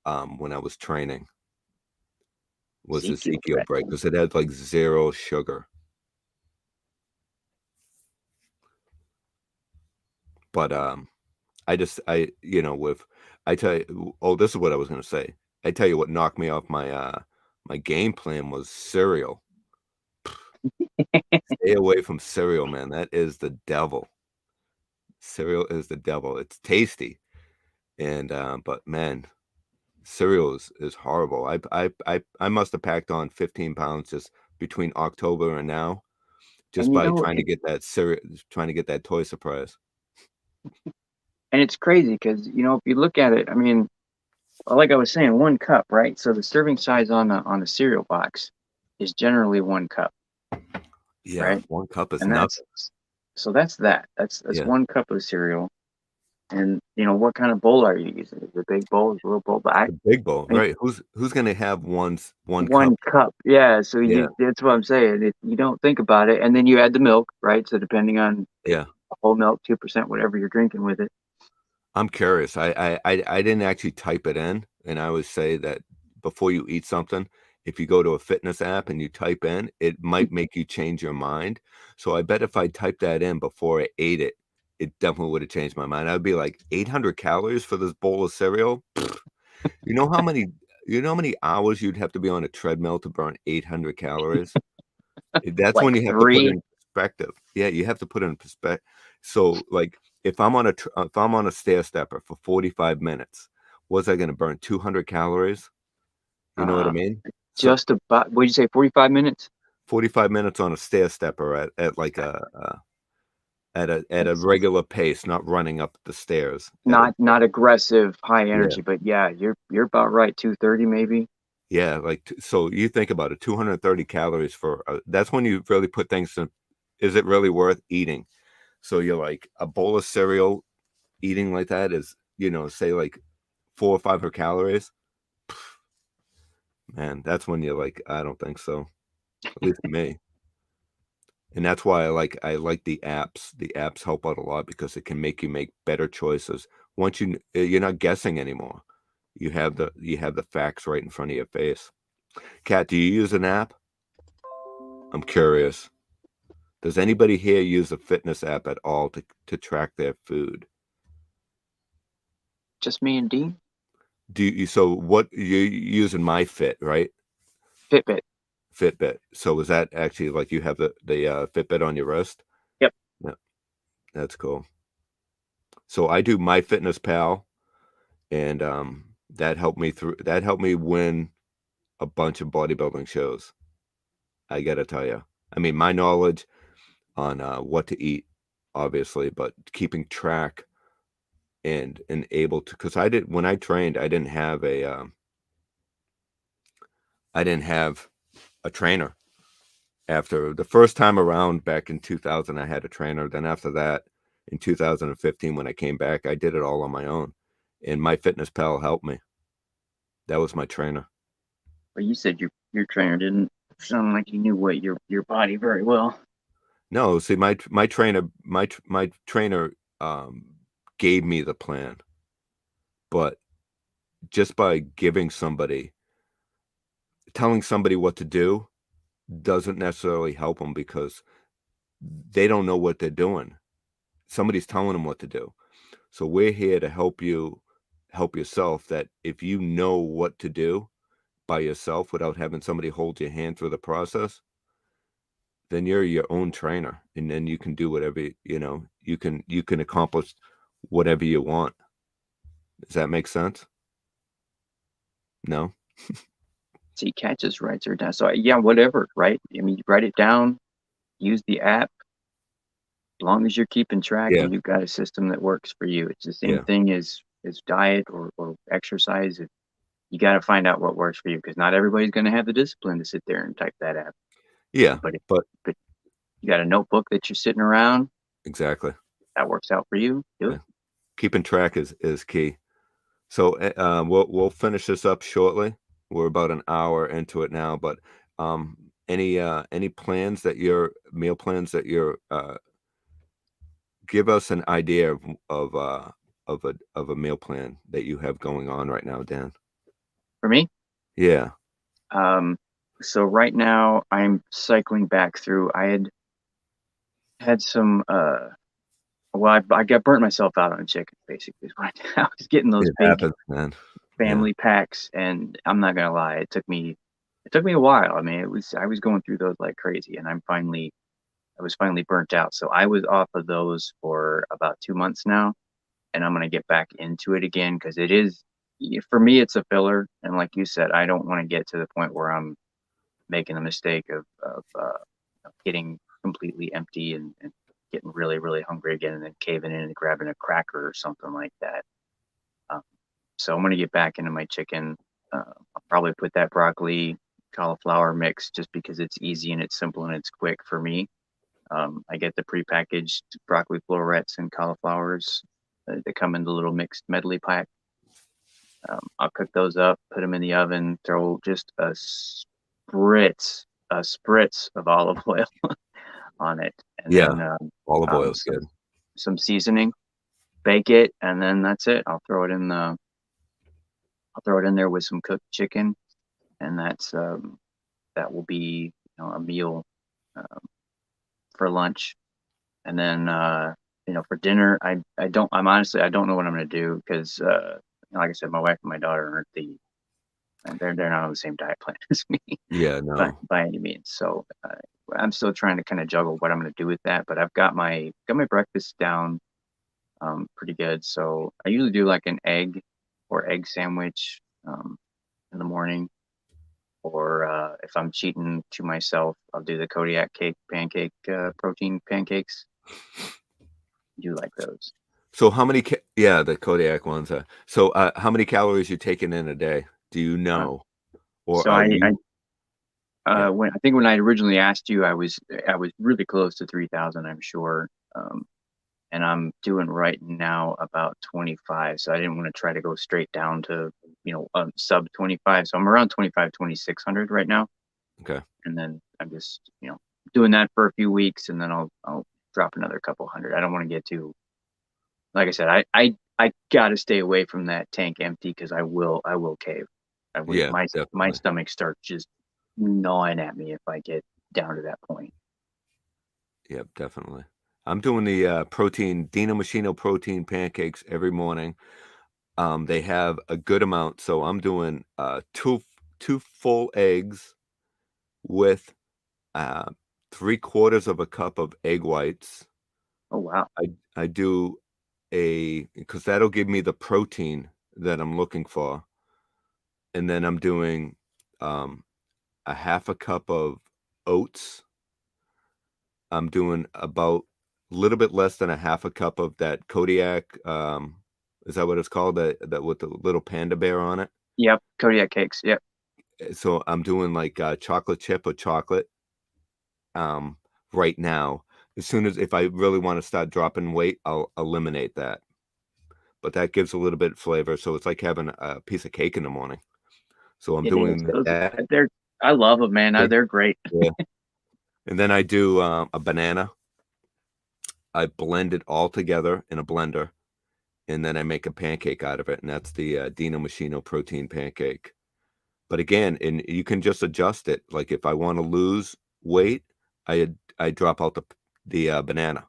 when I was training, was Ezekiel Ezekiel bread. bread because it had like zero sugar. But with I tell you, oh, this is what I was gonna say. I tell you what knocked me off my game plan was cereal. Stay away from cereal, man. That is the devil. Cereal is the devil. It's tasty, and but man, cereal is horrible. I must have packed on 15 pounds just between October and now, just And by trying to get that cereal, trying to get that toy surprise. it's crazy because if you look at it, I mean, like I was saying, 1 cup, right? So the serving size on a cereal box is generally 1 cup, Yeah, right? 1 cup is And nothing. that's Yeah, 1 cup of cereal. And what kind of bowl are you using? Is it a big bowl? Is it a little bowl? But the big bowl, I mean, right? Who's gonna have one cup? 1 cup, yeah. So Yeah, that's what I'm saying. You don't think about it, and then you add the milk, right? So depending on yeah. whole milk, 2%, whatever you're drinking with it. I'm curious. I didn't actually type it in, and I would say that before you eat something, if you go to a fitness app and you type in, it might make you change your mind. So I bet if I typed that in before I ate it, it definitely would have changed my mind. I'd be like 800 calories for this bowl of cereal. You know how many you know how many hours you'd have to be on a treadmill to burn 800 calories? That's Like when you have to put it three. in perspective. Yeah, you have to put it in perspective. So, like, if I'm on a stair stepper for 45 minutes, was I going to burn 200 calories? You know what I Uh, mean? So, just about. What'd you say? 45 minutes? 45 minutes on a stair stepper at like at a That's regular pace, not running up the stairs. not aggressive, high Yeah, energy, but yeah, you're about right. 230 maybe. yeah. Like, so you think about it, 230 calories for that's when you really put things in. Is it really worth eating? So you're like a bowl of cereal eating like that is, say like 400 or 500 calories. Man, that's when you're like, I don't think so. At least to me. And that's why I like the apps. The apps help out a lot because it can make you make better choices. Once you're not guessing anymore. You have the facts right in front of your face. Kat, do you use an app? I'm curious. Does anybody here use a fitness app at all to track their food? Just me and Dean. Do you so what you're using MyFit, right? Fitbit. Fitbit. So is that actually like you have the Fitbit on your wrist? Yep. Yeah, that's cool. So I do MyFitnessPal, and that helped me win a bunch of bodybuilding shows. I gotta tell you. I mean, my knowledge on what to eat, obviously, but keeping track and able to, because I did when I trained, I didn't have a trainer. After the first time around back in 2000, I had a trainer. Then after that, in 2015, when I came back, I did it all on my own. And MyFitnessPal helped me. That was my trainer. But you said your trainer didn't sound like he knew what your body very well. No, see, my trainer um, gave me the plan, but just by telling somebody what to do doesn't necessarily help them because they don't know what they're doing. Somebody's telling them what to do. So we're here to help you help yourself, that if you know what to do by yourself without having somebody hold your hand through the process, then you're your own trainer, and then you can do whatever, you can accomplish whatever you want. Does that make sense? No? See, Cat just writes her down. So yeah, whatever, right? I mean, you write it down, use the app. As long as you're keeping track Yeah. and you've got a system that works for you, it's the same Yeah. thing as diet or exercise. You got to find out what works for you, because not everybody's going to have the discipline to sit there and type that app. Yeah. But But you got a notebook that you're sitting around, exactly. that works out for you, do it. Keeping track is key. So we'll finish this up shortly. We're about an hour into it now, but any plans that meal plans that you're give us an idea of a meal plan that you have going on right now, Dan. For me, Yeah. so right now I'm cycling back through. I had some well, I got burnt myself out on chicken, basically. I was getting those It big happens, man. family packs, and I'm not gonna lie, it took me a while. I mean, I was going through those like crazy, and I was finally burnt out. So I was off of those for about 2 months now, and I'm gonna get back into it again, because it is, for me, it's a filler. And like you said, I don't want to get to the point where I'm making the mistake of getting completely empty and getting really, really hungry again, and then caving in and grabbing a cracker or something like that. Um, so I'm going to get back into my chicken. I'll probably put that broccoli cauliflower mix, just because it's easy and it's simple and it's quick for me. I get the prepackaged broccoli florets and cauliflowers that come in the little mixed medley pack. I'll cook those up, put them in the oven, throw just a spritz of olive oil on it, and Yeah. then Olive oil is good. some seasoning, bake it, and then that's it. I'll throw it in there with some cooked chicken, and that will be, a meal for lunch. And then for dinner, I'm honestly, I don't know what I'm going to do, because like I said, my wife and my daughter they're not on the same diet plan as me. Yeah, no. by any means. So I'm still trying to kind of juggle what I'm going to do with that. But I've got my breakfast down pretty good. So I usually do like an egg or egg sandwich in the morning, or if I'm cheating to myself, I'll do the Kodiak pancake protein pancakes. Do like those. So how many the Kodiak ones are. So how many calories you taking in a day? Do you know? Or So are you Yeah. when I originally asked you, I was really close to 3,000, I'm sure. And I'm doing right now about 25. So I didn't want to try to go straight down to, sub 25. So I'm around 25, 2,600 right now. Okay. And then I'm just, doing that for a few weeks, and then I'll drop another couple hundred. I don't want to get too, like I said, I got to stay away from that tank empty, because I will cave. Yeah, My definitely. stomach starts just gnawing at me if I get down to that point. Yep, definitely. I'm doing the Deano Machino protein pancakes every morning. They have a good amount, so I'm doing two full eggs with 3/4 of a cup of egg whites. Oh wow. I do because that'll give me the protein that I'm looking for. And then I'm doing a half a cup of oats. I'm doing about a little bit less than a half a cup of that Kodiak. Is that what it's called? That with the little panda bear on it. Yep, Kodiak cakes. Yep. So I'm doing like chocolate chip or chocolate. Right now, as soon as if I really want to start dropping weight, I'll eliminate that. But that gives a little bit of flavor, so it's like having a piece of cake in the morning. So I'm doing that. I love them, man. They're great. Yeah. And then I do a banana. I blend it all together in a blender, and then I make a pancake out of it, and that's the Deano Machino protein pancake. But again, and you can just adjust it. Like if I want to lose weight, I drop out the banana.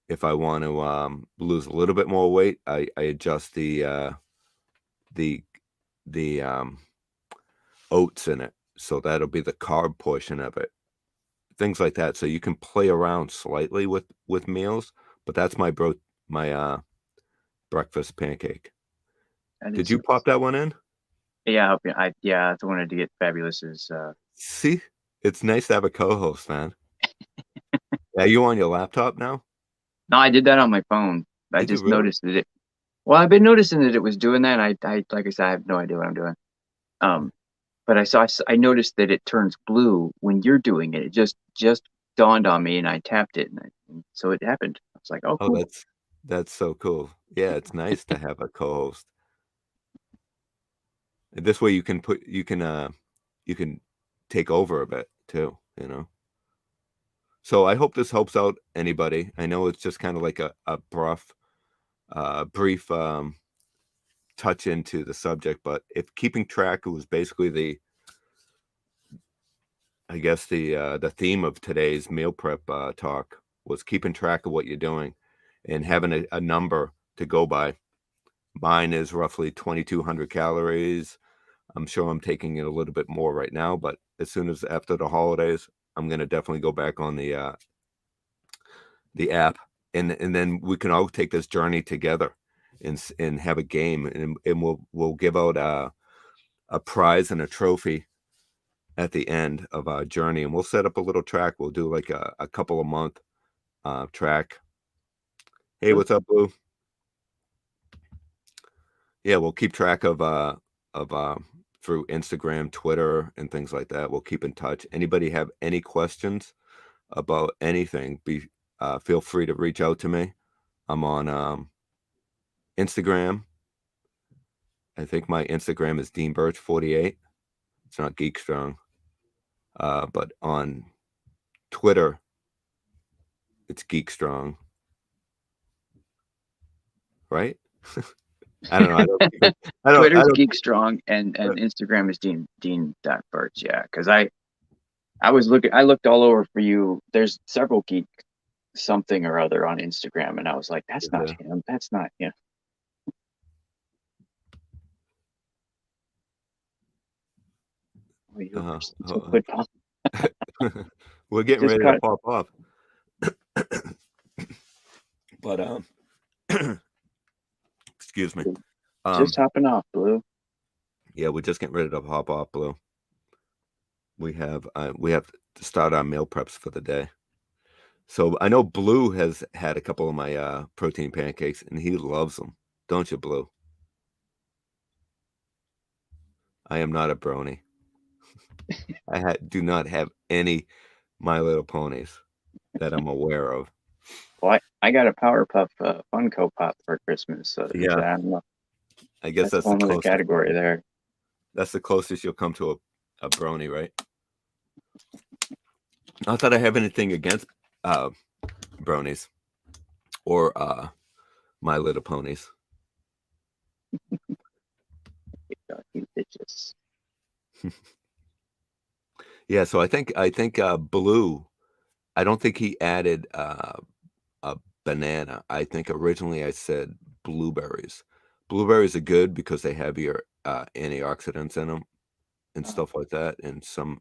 If I want to lose a little bit more weight, I adjust the the oats in it. So that'll be the carb portion of it. Things like that. So you can play around slightly with meals, but that's my breakfast pancake. Did you pop that one in? Yeah, I wanted to get Fabulous's. See, it's nice to have a co-host, man. Are you on your laptop now? No, I did that on my phone. I Did you just really? noticed that it. Well, I've been noticing that it was doing that. I like I said, I have no idea what I'm doing. But I noticed that it turns blue when you're doing it. It just dawned on me, and I tapped it, and so it happened. I was like, oh, Oh, cool. that's so cool. Yeah, it's nice to have a co-host. This way you can take over a bit too, you know. So I hope this helps out anybody. I know it's just kind of like a brief touch into the subject, but if keeping track, it was basically I guess the theme of today's meal prep talk was keeping track of what you're doing and having a number to go by. Mine is roughly 2,200 calories. I'm sure I'm taking it a little bit more right now, but as soon as after the holidays, I'm going to definitely go back on the app, and then we can all take this journey together and have a game, and we'll give out a prize and a trophy at the end of our journey, and we'll set up a little track. We'll do like a couple of month track. Hey, what's up, Blue? Yeah, we'll keep track of through Instagram, Twitter, and things like that. We'll keep in touch. Anybody have any questions about anything? Feel free to reach out to me. I'm on Instagram. I think my Instagram is Dean Birch 48. It's not Geek Strong. But on Twitter, it's Geek Strong. Right? I don't know. Twitter's Geek Strong and Instagram is Dean.Birch. Yeah, because I looked all over for you. There's several Geek something or other on Instagram, and I was like, that's not him. That's not him. We're getting ready to pop off. But excuse me. Just hopping off, Blue. Yeah, we're just getting ready to hop off, Blue. We have to start our meal preps for the day. So I know Blue has had a couple of my protein pancakes, and he loves them. Don't you, Blue? I am not a brony. Do not have any My Little Ponies that I'm aware of. Well, I got a Powerpuff Funko Pop for Christmas. So yeah, I don't know. I guess that's the closest category there. That's the closest you'll come to a brony, right? Not that I have anything against bronies or My Little Ponies. You bitches. Yeah, so I think Blue, I don't think he added a banana. I think originally I said blueberries. Blueberries are good because they have your antioxidants in them and stuff like that, and some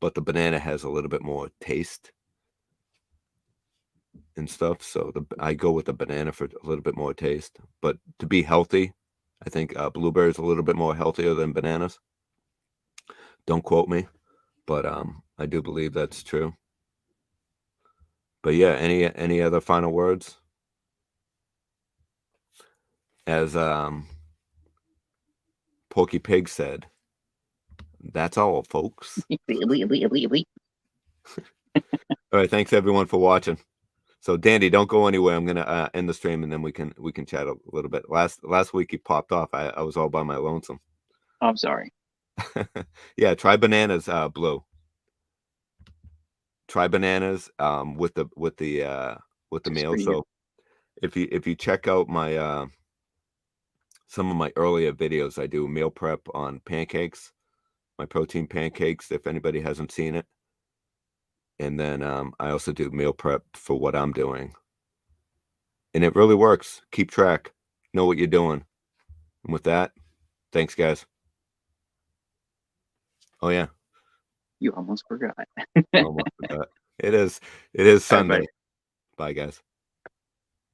but the banana has a little bit more taste and stuff, so I go with the banana for a little bit more taste. But to be healthy, I think blueberries are a little bit more healthier than bananas. Don't quote me, but I do believe that's true. But yeah, any other final words? As Porky Pig said, that's all, folks. All right, thanks everyone for watching. So Dandy, don't go anywhere. I'm gonna end the stream, and then we can chat a little bit. Last week he popped off. I was all by my lonesome. I'm sorry. Yeah, try bananas, Blue. Try bananas with the meal. So if you check out my some of my earlier videos, I do meal prep on pancakes, my protein pancakes, if anybody hasn't seen it. And then I also do meal prep for what I'm doing. And it really works. Keep track. Know what you're doing. And with that, thanks, guys. Oh yeah, You almost forgot. almost forgot. It is All right, Sunday. bye. Bye, guys.